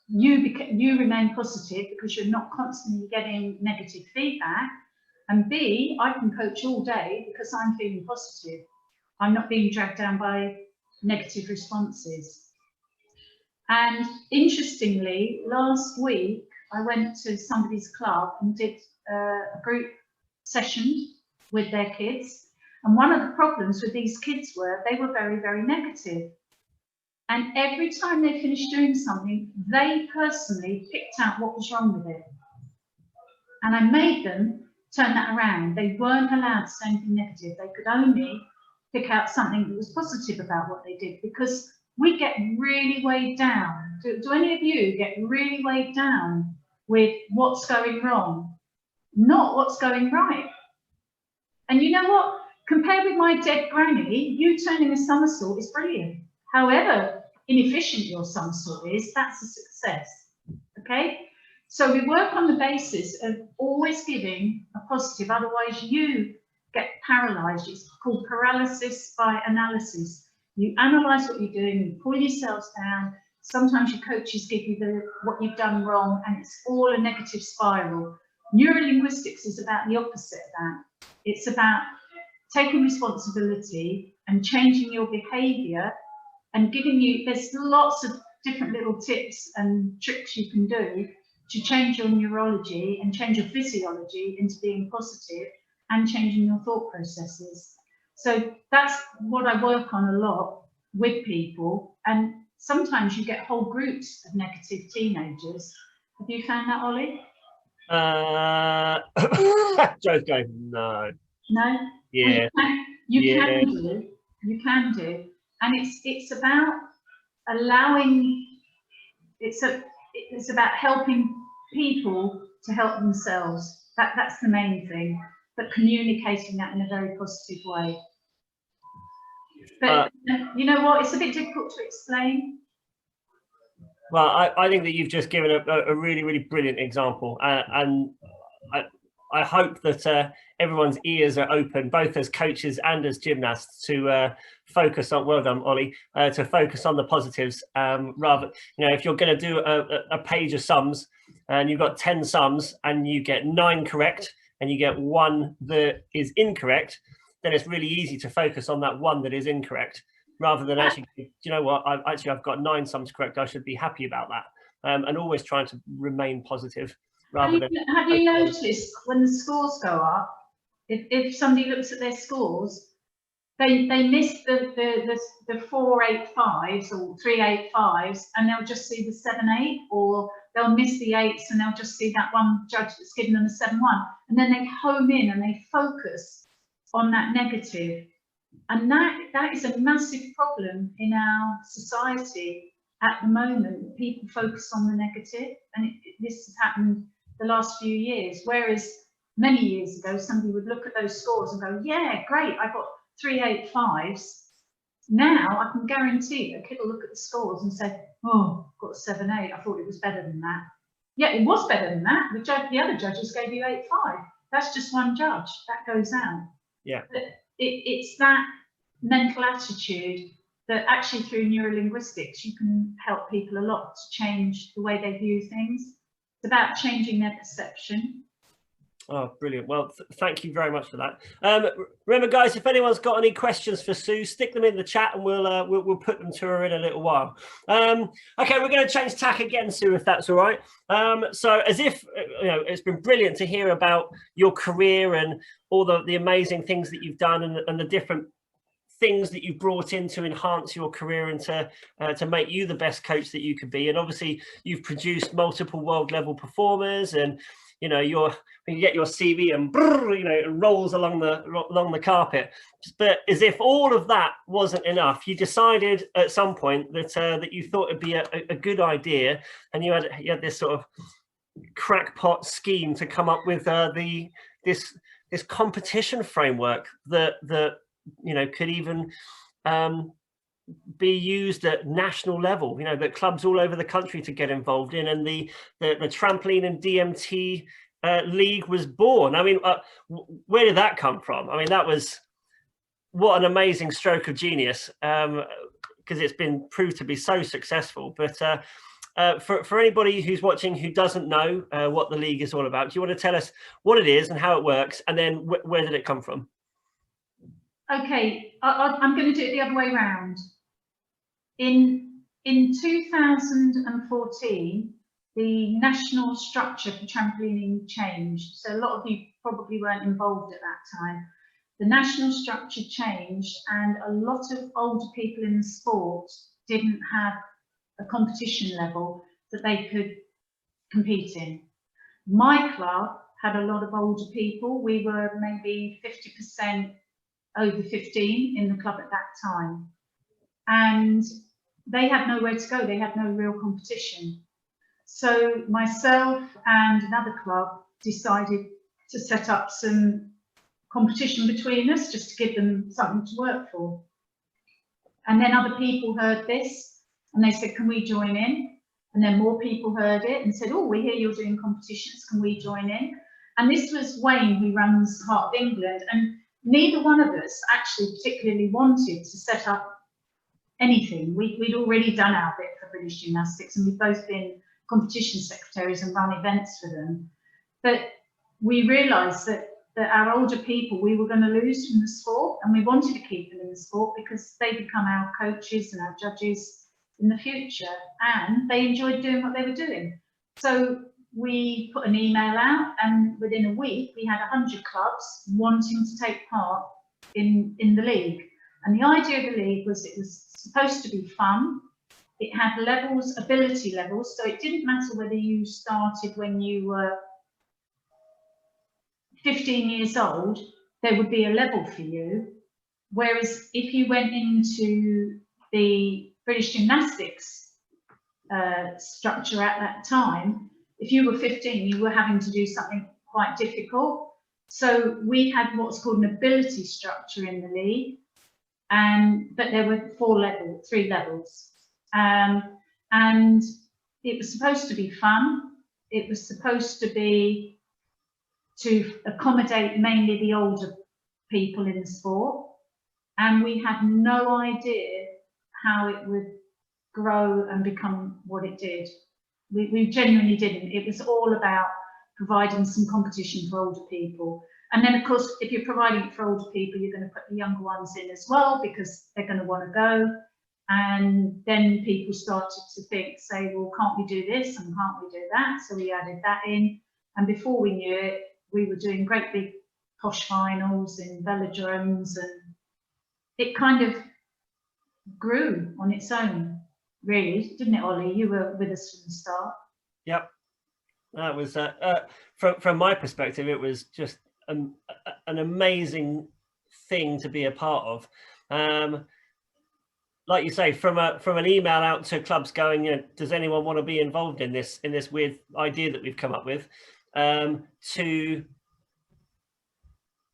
you remain positive because you're not constantly getting negative feedback. And B, I can coach all day because I'm feeling positive. I'm not being dragged down by negative responses. And interestingly, last week, I went to somebody's club and did a group session with their kids. And one of the problems with these kids were they were very, very negative. And every time they finished doing something, they personally picked out what was wrong with it. And I made them turn that around. They weren't allowed to say anything negative. They could only pick out something that was positive about what they did, because we get really weighed down. Do any of you get really weighed down with what's going wrong, not what's going right? And you know what? Compared with my dead granny, you turning a somersault is brilliant. However inefficient your somersault is, that's a success, okay? So we work on the basis of always giving a positive, otherwise you get paralysed. It's called paralysis by analysis. You analyse what you're doing, you pull yourselves down. Sometimes your coaches give you what you've done wrong, and it's all a negative spiral. Neurolinguistics is about the opposite of that. It's about taking responsibility and changing your behaviour and giving you, there's lots of different little tips and tricks you can do to change your neurology and change your physiology into being positive and changing your thought processes. So that's what I work on a lot with people. And sometimes you get whole groups of negative teenagers. Have you found that, Ollie? Joe's going, no. No? Yeah. Well, you can do. And it's about allowing, it's about helping people to help themselves. That's the main thing, but communicating that in a very positive way. But you know what, it's a bit difficult to explain. Well, I think that you've just given a really, really brilliant example, and I hope that everyone's ears are open, both as coaches and as gymnasts, to focus on, well done, Ollie, to focus on the positives. Rather, if you're going to do a page of sums and you've got 10 sums and you get 9 correct and you get 1 that is incorrect, then it's really easy to focus on that 1 that is incorrect, rather than actually, you know what, I've got 9 sums correct, I should be happy about that. And always trying to remain positive. Have you noticed when the scores go up, if somebody looks at their scores, they miss the 4.85s or 3.85s, and they'll just see the 7.8, or they'll miss the 8s and they'll just see that one judge that's given them a 7.1, and then they home in and they focus on that negative. And that is a massive problem in our society at the moment. People focus on the negative, and this has happened the last few years, whereas many years ago somebody would look at those scores and go, yeah, great, I got 3.85s. Now I can guarantee a kid will look at the scores and say, oh, I've got a 7.8, I thought it was better than that. Yeah, it was better than that. The other judges gave you 8.5. That's just one judge, that goes out. Yeah. But it's that mental attitude that actually through neurolinguistics you can help people a lot to change the way they view things. It's about changing their perception. Oh, brilliant. Well, thank you very much for that. Remember, guys, if anyone's got any questions for Sue, stick them in the chat and we'll put them to her in a little while. Okay, we're going to change tack again, Sue, if that's all right. So as if, it's been brilliant to hear about your career and all the amazing things that you've done and the different things that you've brought in to enhance your career and to make you the best coach that you could be. And obviously you've produced multiple world level performers, and when you get your CV and it rolls along the carpet. But as if all of that wasn't enough, you decided at some point that you thought it'd be a good idea, and you had this sort of crackpot scheme to come up with this competition framework that could even be used at national level, you know, that clubs all over the country to get involved in, and the trampoline and DMT league was born. I mean, where did that come from? I mean, that was, what an amazing stroke of genius, because it's been proved to be so successful. But for anybody who's watching who doesn't know what the league is all about, do you want to tell us what it is and how it works, and then where did it come from? Okay, I'm going to do it the other way around. In 2014, the national structure for trampolining changed. So a lot of you probably weren't involved at that time. The national structure changed, and a lot of older people in the sport didn't have a competition level that they could compete in. My club had a lot of older people. We were maybe 50% over 15 in the club at that time. And they had nowhere to go. They had no real competition. So myself and another club decided to set up some competition between us, just to give them something to work for. And then other people heard this and they said, can we join in? And then more people heard it and said, oh, we hear you're doing competitions, can we join in? And this was Wayne, who runs Heart of England, and neither one of us actually particularly wanted to set up anything. We'd already done our bit for British Gymnastics, and we've both been competition secretaries and run events for them. But we realised that our older people, we were going to lose from the sport, and we wanted to keep them in the sport because they become our coaches and our judges in the future, and they enjoyed doing what they were doing. So we put an email out, and within a week we had 100 clubs wanting to take part in the league. And the idea of the league was it was supposed to be fun. It had levels, ability levels, so it didn't matter whether you started when you were 15 years old, there would be a level for you. Whereas if you went into the British Gymnastics structure at that time, if you were 15, you were having to do something quite difficult. So we had what's called an ability structure in the league, but there were 3 levels. And it was supposed to be fun. It was supposed to be to accommodate mainly the older people in the sport. And we had no idea how it would grow and become what it did. We genuinely didn't. It was all about providing some competition for older people. And then, of course, if you're providing it for older people, you're going to put the younger ones in as well, because they're going to want to go. And then people started to say, well, can't we do this and can't we do that? So we added that in. And before we knew it, we were doing great big posh finals in velodromes, and it kind of grew on its own, really, didn't it, Ollie? You were with us from the start. Yep. That was, from my perspective, it was just an amazing thing to be a part of. Like you say, from an email out to clubs going, you know, does anyone want to be involved in this weird idea that we've come up with, to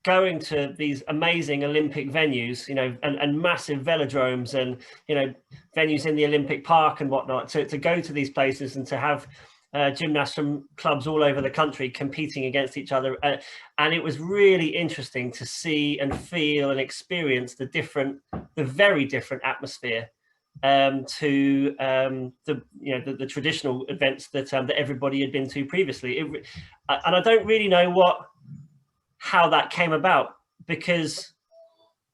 going to these amazing Olympic venues, you know, and massive velodromes, and, you know, venues in the Olympic Park and whatnot, to go to these places and to have gymnasts from clubs all over the country competing against each other. And it was really interesting to see and feel and experience the very different atmosphere to the traditional events that everybody had been to previously. And I don't really know how that came about, because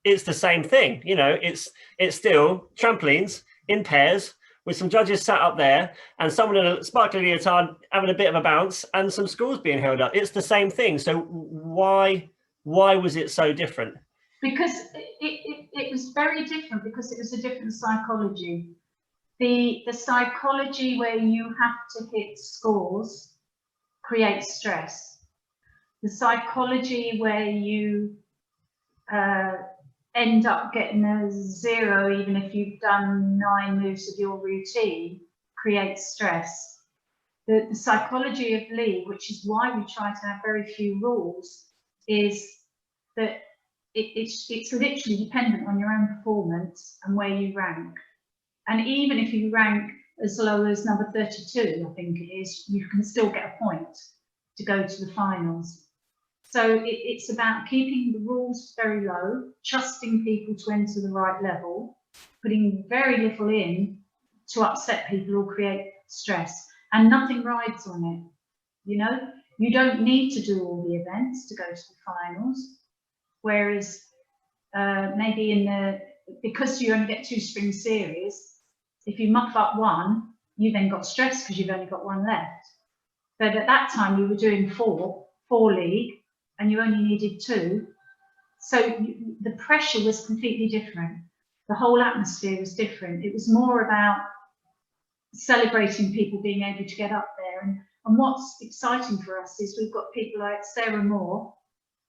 it's the same thing. You know, it's still trampolines in pairs with some judges sat up there and someone in a sparkly leotard having a bit of a bounce and some scores being held up. It's the same thing. So why was it so different? Because it was very different, because it was a different psychology. The psychology where you have to hit scores creates stress. The psychology where you end up getting a 0 even if you've done 9 moves of your routine creates stress. The psychology of league, which is why we try to have very few rules, is that it's literally dependent on your own performance and where you rank. And even if you rank as low as number 32, I think it is, you can still get a point to go to the finals. So it's about keeping the rules very low, trusting people to enter the right level, putting very little in to upset people or create stress, and nothing rides on it. You know, you don't need to do all the events to go to the finals, whereas maybe because you only get 2 spring series, if you muck up one, you then got stressed because you've only got one left. But at that time, you were doing four league, and you only needed 2. So the pressure was completely different. The whole atmosphere was different. It was more about celebrating people being able to get up there. And what's exciting for us is we've got people like Sarah Moore,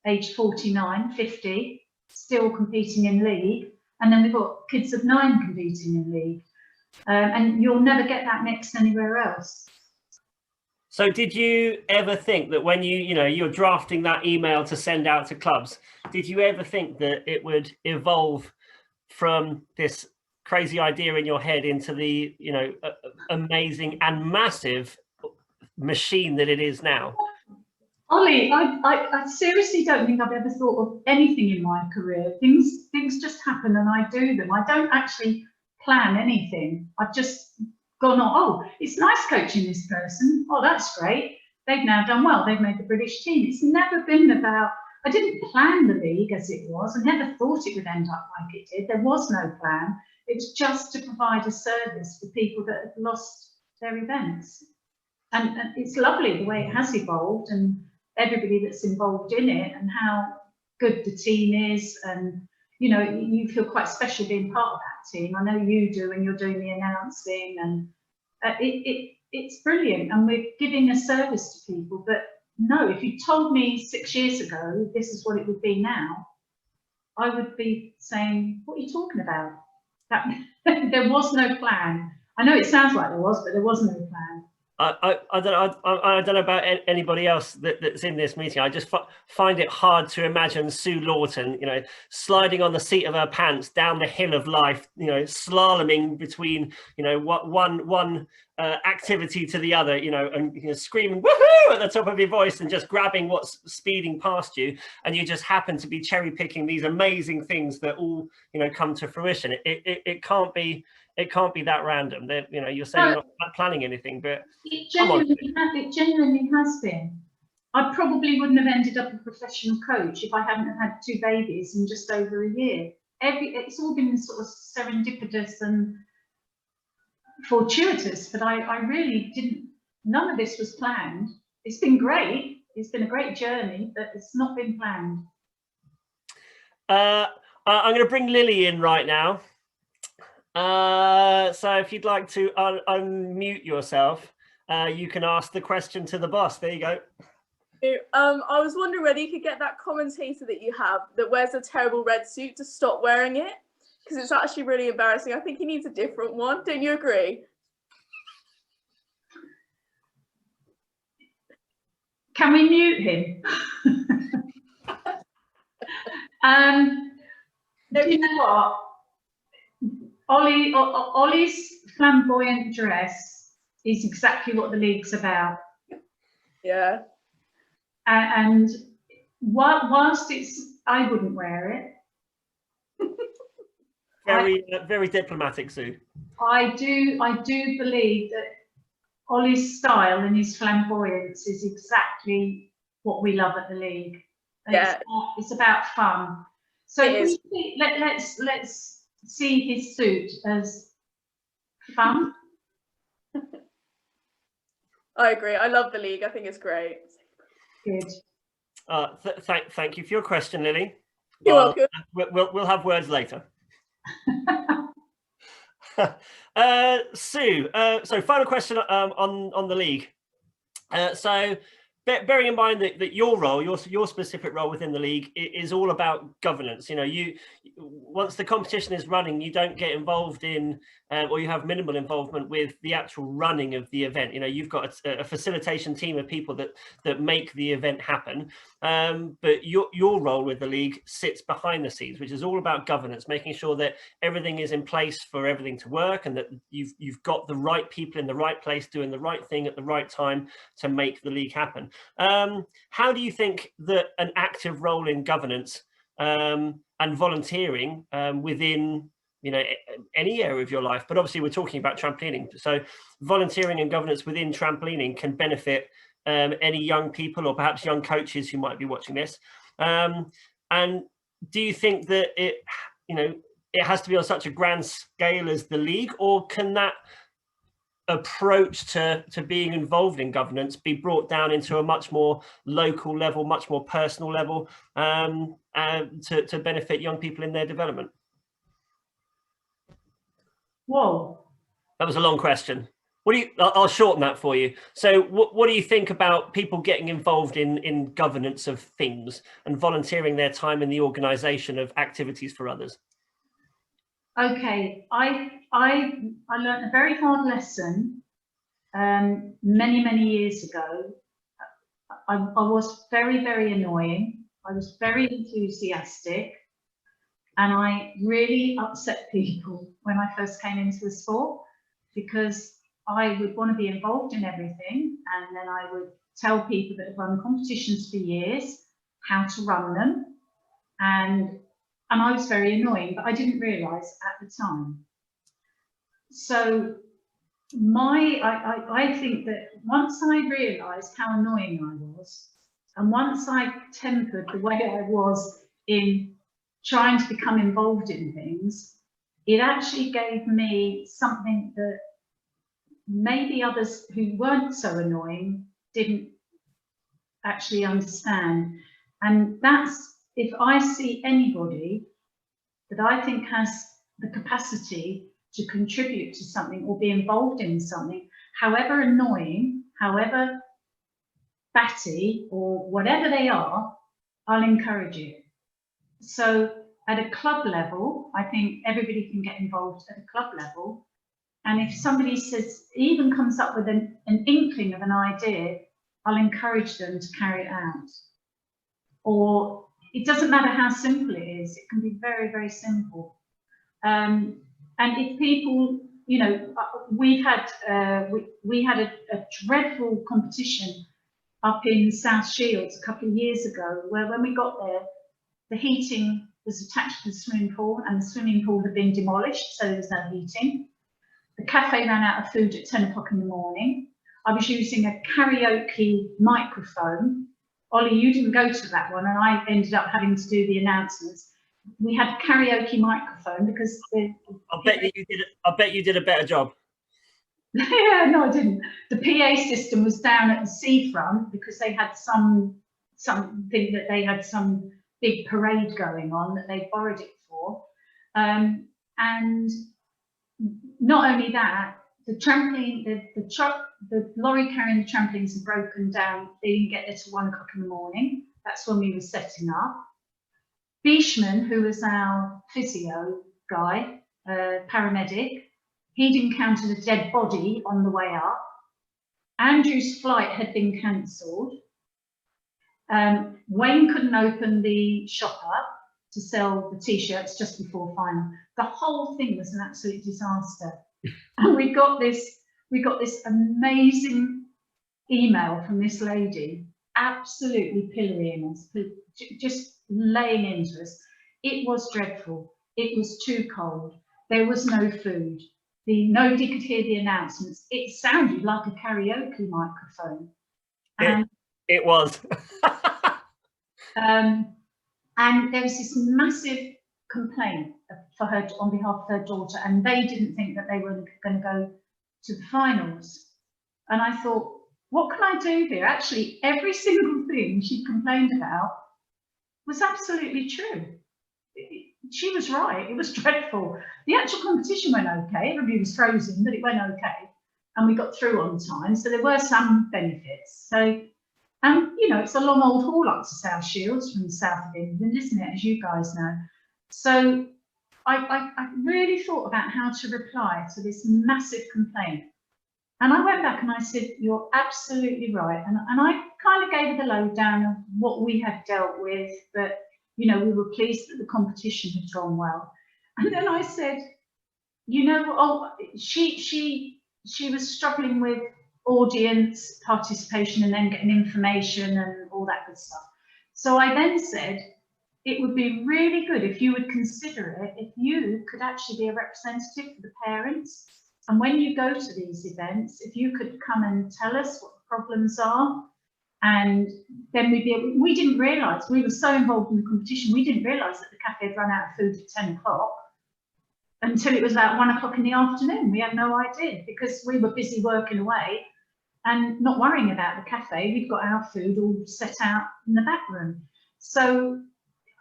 age 49, 50, still competing in league. And then we've got kids of 9 competing in league. And you'll never get that mix anywhere else. So did you ever think that when you're drafting that email to send out to clubs, did you ever think that it would evolve from this crazy idea in your head into the, amazing and massive machine that it is now? Ollie, I seriously don't think I've ever thought of anything in my career. Things just happen and I do them. I don't actually plan anything. I've just gone, oh, it's nice coaching this person. Oh, that's great. They've now done well. They've made the British team. It's never been about, I didn't plan the league as it was. I never thought it would end up like it did. There was no plan. It was just to provide a service for people that had lost their events. And it's lovely the way it has evolved and everybody that's involved in it and how good the team is. And, you feel quite special being part of that team. I know you do when you're doing the announcing, and it's brilliant. And we're giving a service to people. But no, if you told me 6 years ago, this is what it would be now, I would be saying, what are you talking about? There was no plan. I know it sounds like there was, but there was no plan. I don't know about anybody else that's in this meeting. I just find it hard to imagine Sue Lawton, sliding on the seat of her pants down the hill of life, slaloming between, one activity to the other, and screaming woohoo at the top of your voice and just grabbing what's speeding past you, and you just happen to be cherry picking these amazing things that all come to fruition. It can't be. It can't be that random. That you're saying you're not planning anything, but it genuinely has been. I probably wouldn't have ended up a professional coach if I hadn't had 2 babies in just over a year. It's all been sort of serendipitous and fortuitous, but I really didn't. None of this was planned. It's been great. It's been a great journey, but it's not been planned. I'm going to bring Lily in right now. So if you'd like to unmute yourself, you can ask the question to the boss. There you go. I was wondering whether you could get that commentator that you have that wears a terrible red suit to stop wearing it, because it's actually really embarrassing. I think he needs a different one. Don't you agree? Can we mute him? Do you know what? Ollie's flamboyant dress is exactly what the league's about. Yeah. And whilst I wouldn't wear it. Very diplomatic, Sue. I do believe that Ollie's style and his flamboyance is exactly what we love at the league. Yeah. It's about fun. So let's see his suit as fun. I agree. I love the league. I think it's great. Good. Thank you for your question, Lily. You're welcome. We'll have words later. Sue, so final question on the league. So bearing in mind that your role, your specific role within the league is all about governance. You once the competition is running, you don't get involved in or you have minimal involvement with the actual running of the event. You've got a facilitation team of people that make the event happen. but your role with the league sits behind the scenes, which is all about governance, making sure that everything is in place for everything to work, and that you've got the right people in the right place doing the right thing at the right time to make the league happen. How do you think that an active role in governance and volunteering within any area of your life, but obviously we're talking about trampolining, so volunteering and governance within trampolining can benefit any young people or perhaps young coaches who might be watching this? And do you think that it has to be on such a grand scale as the league, or can that approach to being involved in governance be brought down into a much more local level, much more personal level, to benefit young people in their development? Whoa. That was a long question. I'll shorten that for you. So what do you think about people getting involved in governance of things and volunteering their time in the organisation of activities for others? Okay, I learned a very hard lesson many years ago. I was very, very annoying. I was very enthusiastic, and I really upset people when I first came into the sport, because I would want to be involved in everything, and then I would tell people that have run competitions for years how to run them, and I was very annoying, but I didn't realise at the time. So I think that once I realised how annoying I was, and once I tempered the way I was in trying to become involved in things, it actually gave me something that maybe others who weren't so annoying didn't actually understand. And that's, if I see anybody that I think has the capacity to contribute to something or be involved in something, however annoying, however batty, or whatever they are, I'll encourage it. So at a club level, I think everybody can get involved at a club level. And if somebody even comes up with an inkling of an idea, I'll encourage them to carry it out. Or it doesn't matter how simple it is, it can be very, very simple. And if people, we had a dreadful competition up in South Shields a couple of years ago, where when we got there, the heating was attached to the swimming pool, and the swimming pool had been demolished, so there was no heating. The cafe ran out of food at 10 o'clock in the morning. I was using a karaoke microphone. Ollie, you didn't go to that one, and I ended up having to do the announcements. We had a karaoke microphone because I bet you did a better job. Yeah, no, I didn't. The PA system was down at the seafront because they had something that they had some big parade going on that they borrowed it for. And not only that, the trampoline, the lorry carrying the trampolines had broken down. They didn't get there till 1 o'clock in the morning. That's when we were setting up. Beishman, who was our physio guy, paramedic, he'd encountered a dead body on the way up. Andrew's flight had been cancelled. Wayne couldn't open the shop up to sell the t-shirts just before final. The whole thing was an absolute disaster. And we got this amazing email from this lady, absolutely pillorying us, just laying into us. It was dreadful. It was too cold. There was no food. Nobody could hear the announcements. It sounded like a karaoke microphone. And it was. And there was this massive complaint for her on behalf of her daughter, and they didn't think that they were going to go to the finals. And I thought, what can I do here? Actually, every single thing she complained about was absolutely true. She was right. It was dreadful. The actual competition went okay. Everybody was frozen, but it went okay, and we got through on time. So there were some benefits. So, it's a long old haul up to South Shields from the south of England, isn't it? As you guys know. So I really thought about how to reply to this massive complaint. And I went back and I said, you're absolutely right. And I kind of gave her the lowdown of what we had dealt with, but, you know, we were pleased that the competition had gone well. And then I said, you know, she was struggling with audience participation and then getting information and all that good stuff. So I then said, it would be really good if you would consider it, if you could actually be a representative for the parents. And when you go to these events, if you could come and tell us what the problems are, and then we'd be able, we didn't realise, we were so involved in the competition, we didn't realise that the cafe had run out of food at 10 o'clock until it was about 1 o'clock in the afternoon. We had no idea because we were busy working away and not worrying about the cafe. We'd got our food all set out in the back room. So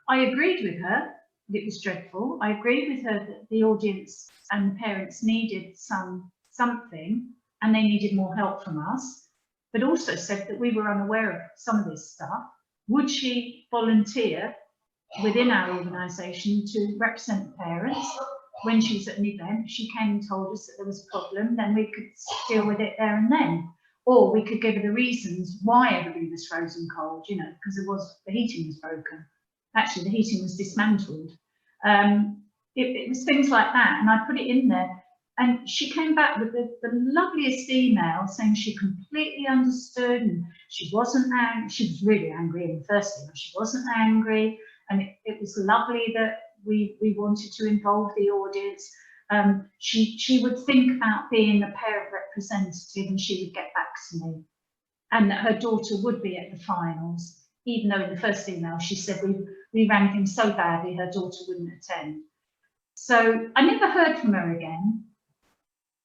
I agreed with her that it was dreadful. I agreed with her that the audience and the parents needed something and they needed more help from us, but also said that we were unaware of some of this stuff. Would she volunteer within our organisation to represent the parents? When she was at an event, she came and told us that there was a problem, then we could deal with it there and then. Or we could give her the reasons why everybody was frozen cold, you know, because the heating was broken. Actually, the heating was dismantled. It was things like that, and I put it in there. And she came back with the loveliest email saying she completely understood and she wasn't angry. She was really angry in the first email. She wasn't angry, and it was lovely that we wanted to involve the audience. She would think about being a parent representative and she would get back to me, and that her daughter would be at the finals, even though in the first email she said we ran things so badly her daughter wouldn't attend. So I never heard from her again.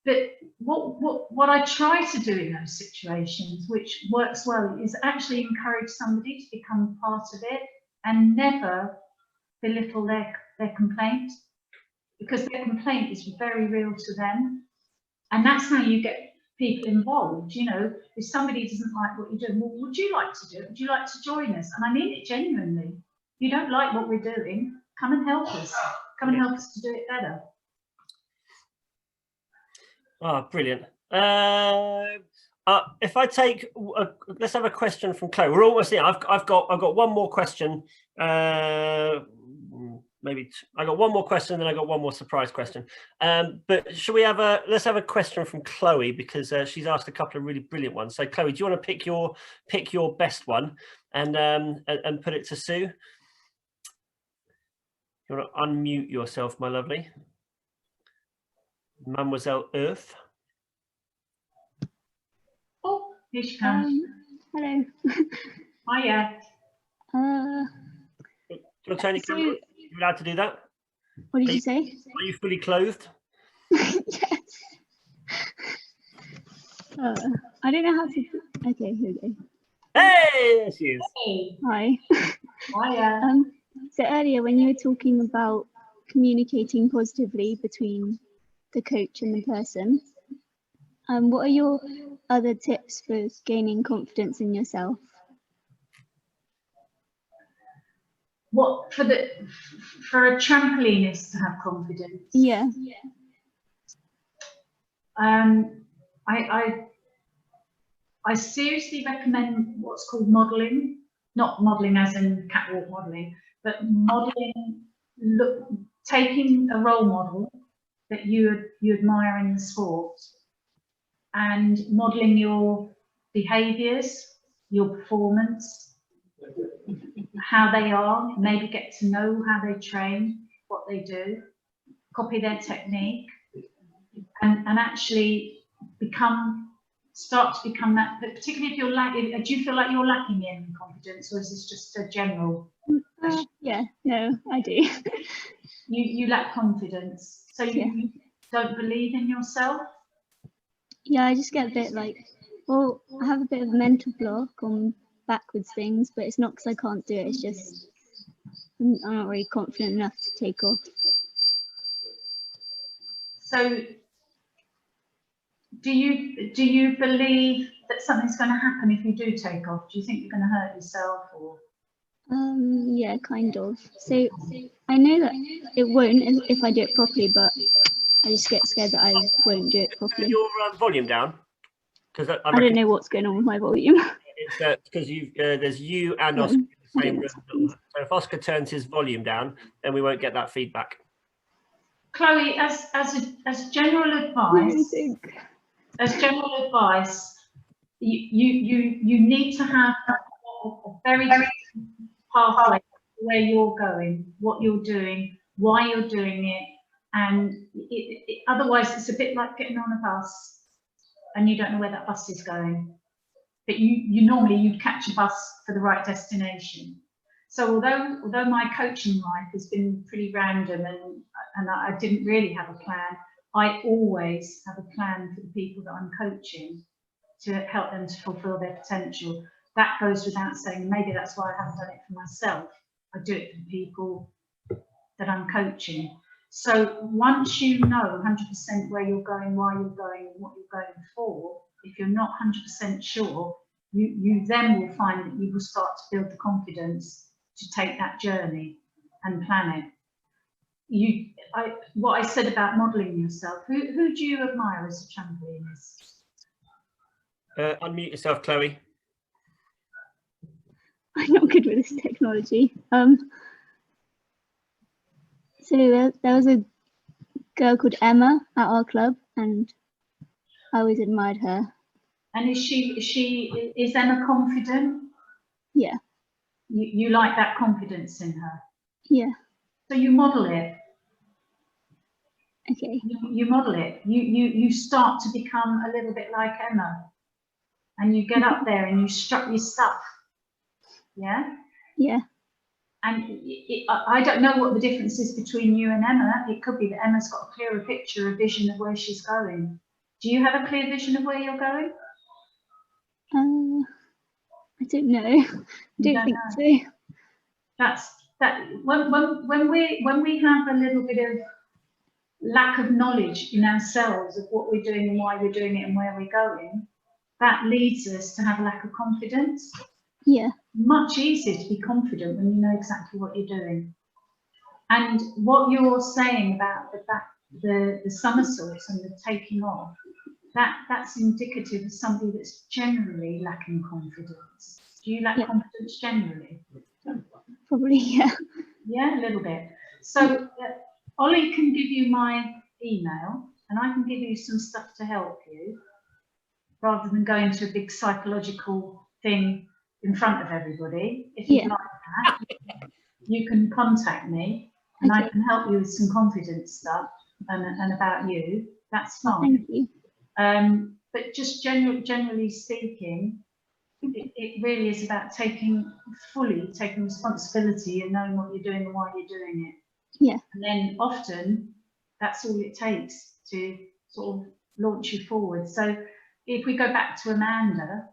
But what I try to do in those situations, which works well, is actually encourage somebody to become part of it and never belittle their complaint, because their complaint is very real to them. And that's how you get people involved. You know, if somebody doesn't like what you're doing, well, would you like to do it? Would you like to join us? And I mean it genuinely. If you don't like what we're doing, come and help us. Come and help us to do it better. Oh, brilliant. If I take, let's have a question from Chloe. We're almost there. I've got one more question. Maybe I got one more question, then I got one more surprise question. But should we have let's have a question from Chloe, because she's asked a couple of really brilliant ones. So Chloe, do you want to pick your best one and put it to Sue? You want to unmute yourself, my lovely Mademoiselle Earth. Oh, here she comes. Hello. Hiya. Do you want to turn your camera? Are you allowed to do that? What did you say? Are you fully clothed? Yes. I don't know how to. Okay, here we go. Hey, there she is. Hey. Hi. Hiya. So earlier, when you were talking about communicating positively between the coach and the person, what are your other tips for gaining confidence in yourself? What for a trampolinist to have confidence? Yeah. I seriously recommend what's called modelling, not modelling as in catwalk modelling, but modelling, taking a role model that you admire in the sport and modelling your behaviours, your performance, how they are, maybe get to know how they train, what they do, copy their technique, and actually start to become that. But particularly if you're lacking, do you feel like you're lacking in confidence, or is this just a general? Yeah, no, I do. You lack confidence, so you don't believe in yourself. Yeah, I just get a bit like, well, I have a bit of a mental block on backwards things, but it's not because I can't do it. It's just I'm not really confident enough to take off. So do you believe that something's going to happen if you do take off? Do you think you're going to hurt yourself, or? Yeah, kind of. So I know that it won't if I do it properly, but I just get scared that I won't do it properly. Turn your volume down. Because I don't know what's going on with my volume. It's because there's you and Oscar in the same room. So if Oscar turns his volume down, then we won't get that feedback. Chloe, as general advice, you need to have a very pathway where you're going, what you're doing, why you're doing it, and otherwise it's a bit like getting on a bus and you don't know where that bus is going. But you normally you'd catch a bus for the right destination. So although my coaching life has been pretty random and I didn't really have a plan, I always have a plan for the people that I'm coaching to help them to fulfill their potential. That goes without saying. Maybe that's why I haven't done it for myself. I do it for the people that I'm coaching. So once you know 100% where you're going, why you're going, and what you're going for, if you're not 100% sure, you then will find that you will start to build the confidence to take that journey and plan it. What I said about modelling yourself, who do you admire as a trampolinist? Unmute yourself, Chloe. I'm not good with this technology. So there was a girl called Emma at our club, and I always admired her. And is Emma confident? Yeah. You like that confidence in her? Yeah. So you model it. Okay. You model it. You start to become a little bit like Emma, and you get up there and you strut your stuff. Yeah. Yeah. And I don't know what the difference is between you and Emma. It could be that Emma's got a clearer picture, a vision of where she's going. Do you have a clear vision of where you're going? I don't know. I don't think so. That's that. When we have a little bit of lack of knowledge in ourselves of what we're doing and why we're doing it and where we're going, that leads us to have a lack of confidence. Yeah. Much easier to be confident when you know exactly what you're doing. And what you're saying about the somersaults and the taking off, that's indicative of somebody that's generally lacking confidence. Do you lack confidence generally? Probably, yeah. Yeah, a little bit. So Ollie can give you my email and I can give you some stuff to help you rather than going to a big psychological thing in front of everybody. If you'd like that, you can contact me and I can help you with some confidence stuff and about you. That's fine. Thank you. But just generally speaking, it really is about taking responsibility and knowing what you're doing and why you're doing it. Yeah. And then often that's all it takes to sort of launch you forward. So if we go back to Amanda,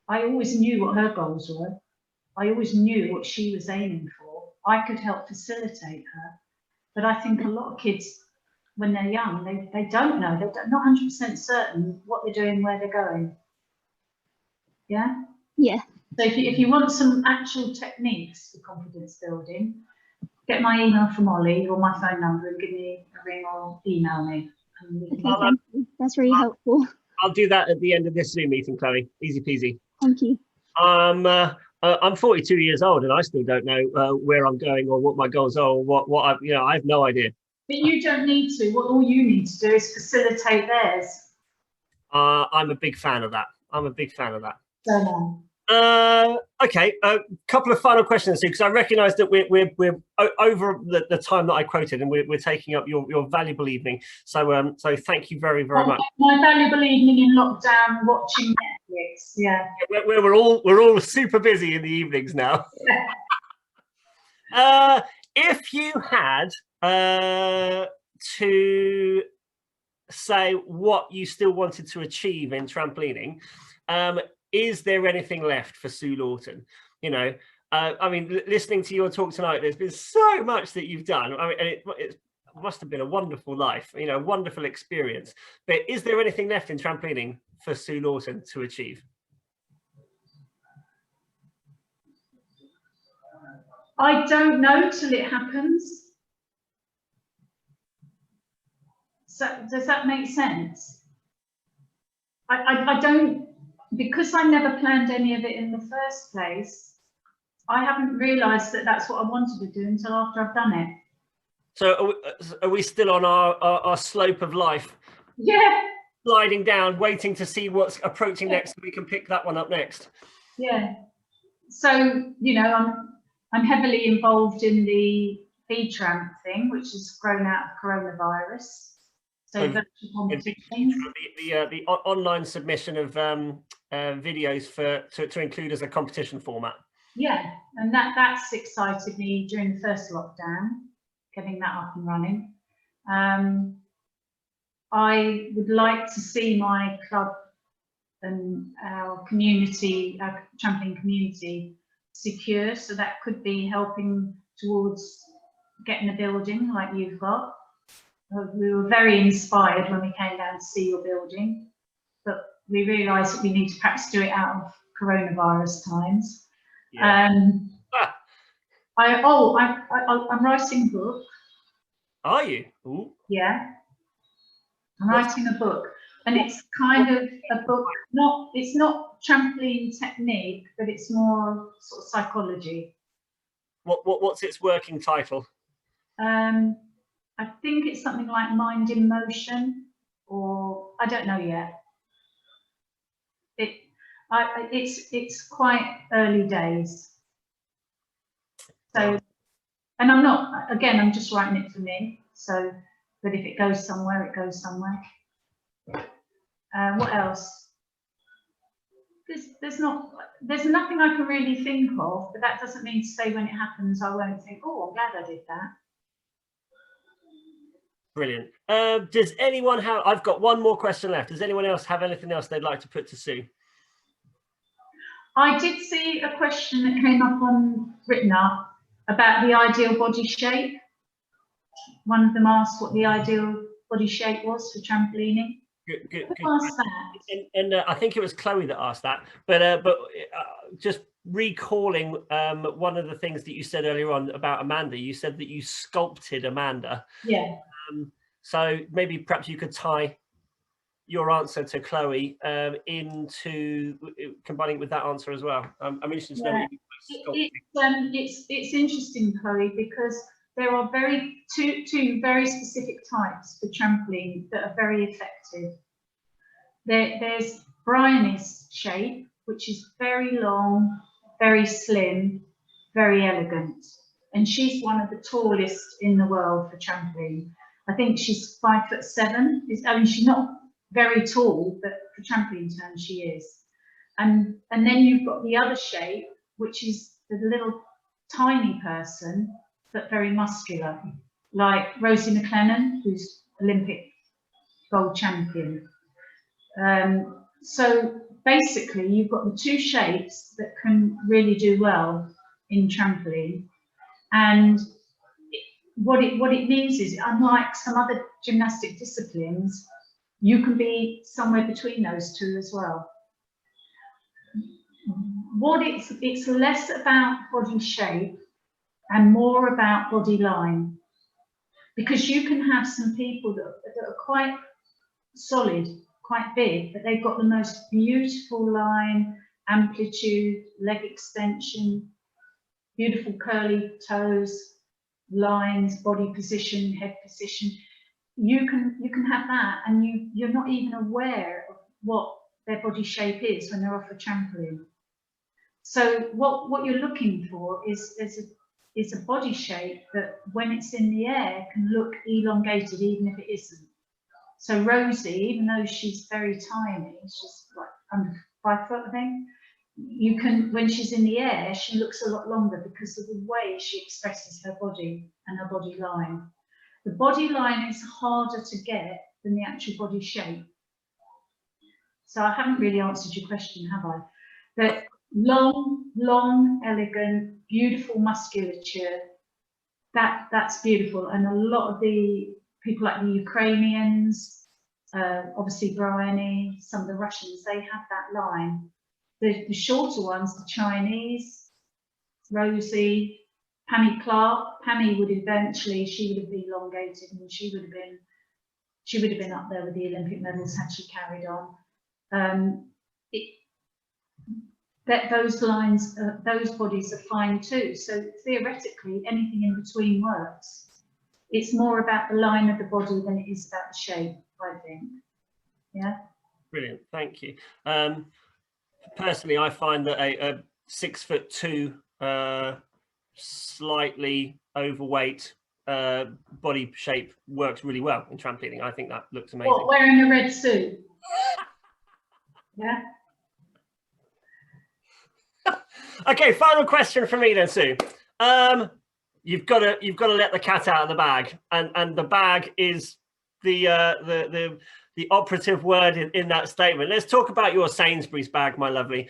I always knew what her goals were. I always knew what she was aiming for. I could help facilitate her. But I think a lot of kids, when they're young, they don't know. They're not 100% certain what they're doing, where they're going. Yeah? Yeah. So if you want some actual techniques for confidence building, get my email from Ollie or my phone number and give me a ring or email me. Okay, thank you. That's really helpful. I'll do that at the end of this Zoom meeting, Chloe. Easy peasy. Thank you. I'm 42 years old and I still don't know where I'm going or what my goals are or what I have no idea. But you don't need to. What all you need to do is facilitate theirs. I'm a big fan of that. So long. Okay, a couple of final questions because I recognise that we're over the time that I quoted, and we're taking up your valuable evening. So thank you very much. My valuable evening in lockdown, watching Netflix. Yeah, we're all super busy in the evenings now. If you had to say what you still wanted to achieve in trampolining, is there anything left for SUE LAWTON? You know, I mean, listening to your talk tonight, there's been so much that you've done. I mean, and it must have been a wonderful life, you know, wonderful experience. But is there anything left in trampolining for SUE LAWTON to achieve? I don't know till it happens. So does that make sense? I don't, because I never planned any of it in the first place, I haven't realised that that's what I wanted to do until after I've done it. So are we still on our slope of life? Yeah. Sliding down, waiting to see what's approaching next, so we can pick that one up next. Yeah. So, you know, I'm heavily involved in the Tramp thing, which has grown out of coronavirus. So virtual competitions. The online submission of videos to include as a competition format. Yeah, and that's excited me during the first lockdown, getting that up and running. I would like to see my club and our community, our trampoline community, secure. So that could be helping towards getting a building like you've got. We were very inspired when we came down to see your building, but we realised that we need to perhaps do it out of coronavirus times. Yeah. I'm writing a book. Are you? Ooh. Yeah. I'm writing a book, and it's kind of a book, it's not trampoline technique, but it's more sort of psychology. What's its working title? I think it's something like Mind in Motion, or I don't know yet. It's quite early days. So, and I'm just writing it for me. So, but if it goes somewhere, it goes somewhere. What else? There's nothing I can really think of, but that doesn't mean to say when it happens I won't think, oh, I'm glad I did that. Brilliant. Does anyone have, I've got one more question left. Does anyone else have anything else they'd like to put to Sue? I did see a question that came up written up about the ideal body shape. One of them asked what the ideal body shape was for trampolining. Good. Who asked that? And I think it was Chloe that asked that. But just recalling one of the things that you said earlier on about Amanda, you said that you sculpted Amanda. Yeah. So maybe perhaps you could tie your answer to Chloe into combining it with that answer as well. I'm interested to know what you it's interesting, Chloe, because there are two very specific types for trampoline that are very effective. There's Bryony's shape, which is very long, very slim, very elegant, and she's one of the tallest in the world for trampoline. I think she's 5'7". I mean, she's not very tall, but for trampoline terms, she is. And then you've got the other shape, which is the little tiny person, but very muscular, like Rosie McLennan, who's Olympic gold champion. So basically, you've got the two shapes that can really do well in trampoline. And what it means is, unlike some other gymnastic disciplines, you can be somewhere between those two as well. It's less about body shape and more about body line, because you can have some people that are quite solid, quite big, but they've got the most beautiful line, amplitude, leg extension, beautiful curly toes, lines, body position, head position. You can have that, and you're not even aware of what their body shape is when they're off a trampoline. So what you're looking for is a body shape that, when it's in the air, can look elongated even if it isn't. So Rosie, even though she's very tiny, she's like under 5 foot, I think, you can, when she's in the air, she looks a lot longer because of the way she expresses her body and her body line. The body line is harder to get than the actual body shape. So I haven't really answered your question, have I? But long, elegant, beautiful musculature, that's beautiful. And a lot of the people like the Ukrainians, obviously Bryony, some of the Russians, they have that line. The shorter ones, the Chinese, Rosie, Pammy Clark. Pammy would eventually, she would have been elongated, and she would have been up there with the Olympic medals had she carried on. that those lines, those bodies are fine too. So theoretically, anything in between works. It's more about the line of the body than it is about the shape, I think. Yeah. Brilliant, thank you. Personally, I find that a 6'2", slightly overweight body shape works really well in trampolining. I think that looks amazing. What, wearing a red suit? Yeah. Okay, final question for me then, Sue. You've got to let the cat out of the bag, and the bag is the operative word in that statement. Let's talk about your Sainsbury's bag, my lovely.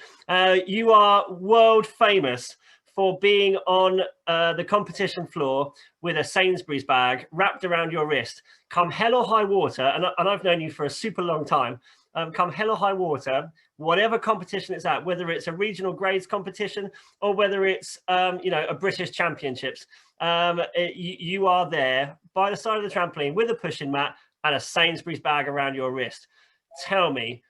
You are world famous for being on the competition floor with a Sainsbury's bag wrapped around your wrist. Come hell or high water, and I've known you for a super long time. Come hell or high water, whatever competition it's at, whether it's a regional grades competition or whether it's you know, a British Championships, you are there by the side of the trampoline with a pushing mat and a Sainsbury's bag around your wrist. Tell me,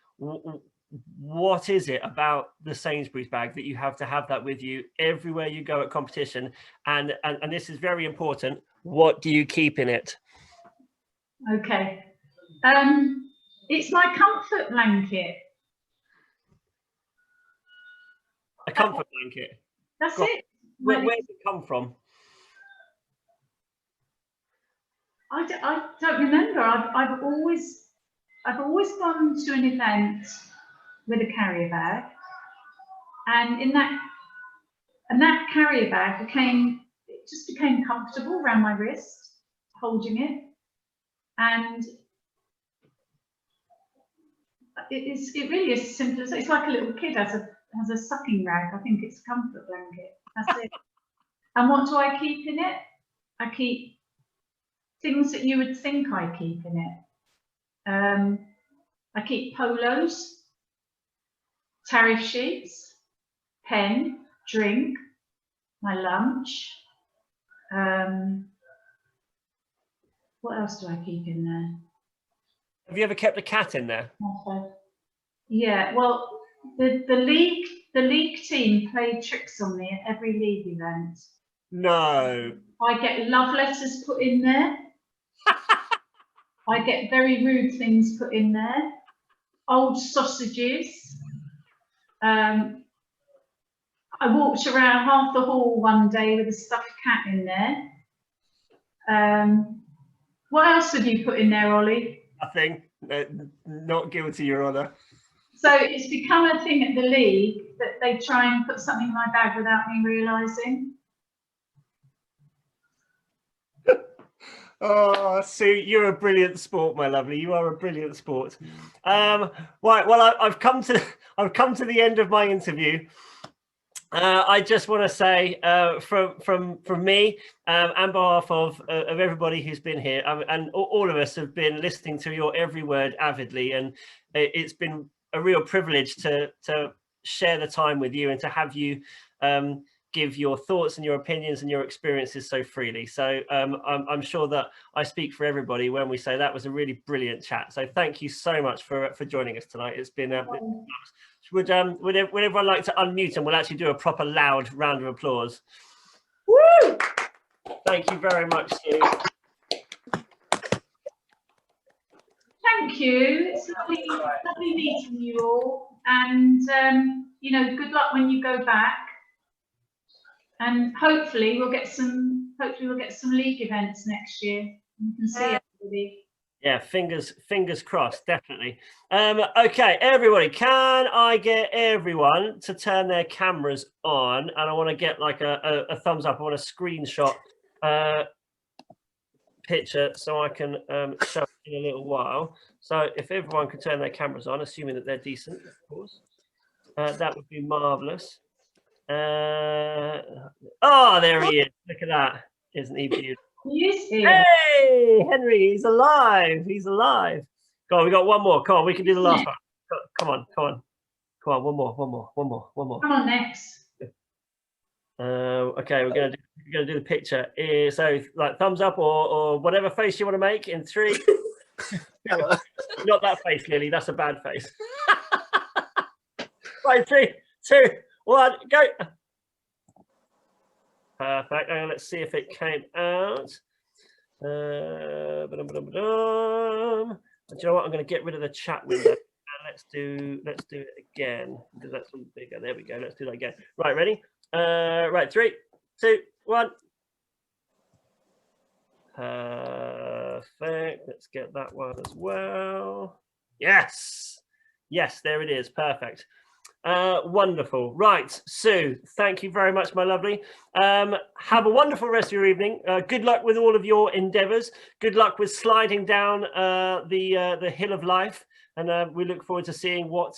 what is it about the Sainsbury's bag that you have to have that with you everywhere you go at competition? And this is very important. What do you keep in it? Okay. It's my comfort blanket. A comfort blanket. That's it. Where does it come from? I don't remember. I've always gone to an event with a carrier bag, and that carrier bag just became comfortable around my wrist, holding it, and it really is as simple as it's like a little kid has a sucking rag. I think it's a comfort blanket. That's it. And what do I keep in it? I keep things that you would think I keep in it. I keep polos, tariff sheets, pen, drink, my lunch. What else do I keep in there? Have you ever kept a cat in there? Yeah, well, the league team played tricks on me at every league event. No. I get love letters put in there. I get very rude things put in there. Old sausages. I walked around half the hall one day with a stuffed cat in there. What else have you put in there, Ollie? Nothing. Not guilty, Your Honour. So it's become a thing at the league that they try and put something in my bag without me realising. Oh, Sue, you're a brilliant sport, my lovely. You are a brilliant sport. Right, well, I've come to the end of my interview. I just want to say, from me and behalf of everybody who's been here, and all of us have been listening to your every word avidly, and it's been a real privilege to share the time with you and to have you give your thoughts and your opinions and your experiences so freely. So I'm sure that I speak for everybody when we say that was a really brilliant chat. So thank you so much for joining us tonight. It's been would everyone like to unmute and we'll actually do a proper loud round of applause. Woo! Thank you very much, Sue. Thank you. It's lovely meeting you all, and you know, good luck when you go back. And hopefully we'll get some league events next year. We can see everybody. Yeah, fingers crossed, definitely. Okay, everybody, can I get everyone to turn their cameras on? And I want to get like a thumbs up. I want a screenshot picture so I can show it in a little while. So if everyone can turn their cameras on, assuming that they're decent, of course, that would be marvelous. Oh, there he is. Look at that. Isn't he beautiful? Hey, Henry, he's alive. He's alive. Go on, we got one more. Come on, we can do the last one. Come on. One more. Come on, next. Okay, we're gonna do the picture. So like thumbs up or whatever face you want to make in 3. Not that face, Lily. That's a bad face. Right, 3, 2, 1, go. Perfect. And let's see if it came out. Do you know what? I'm going to get rid of the chat window. Let's do it again because that's all bigger. There we go. Let's do that again. Right, ready? Right, 3, 2, 1. Perfect. Let's get that one as well. Yes. Yes, there it is. Perfect. Wonderful. Right, Sue, thank you very much, my lovely. Have a wonderful rest of your evening. Good luck with all of your endeavors. Good luck with sliding down the hill of life. And we look forward to seeing what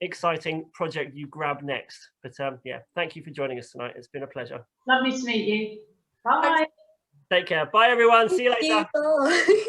exciting project you grab next. But yeah, thank you for joining us tonight. It's been a pleasure. Lovely to meet you. Bye. Take care. Bye, everyone. See you later. Bye.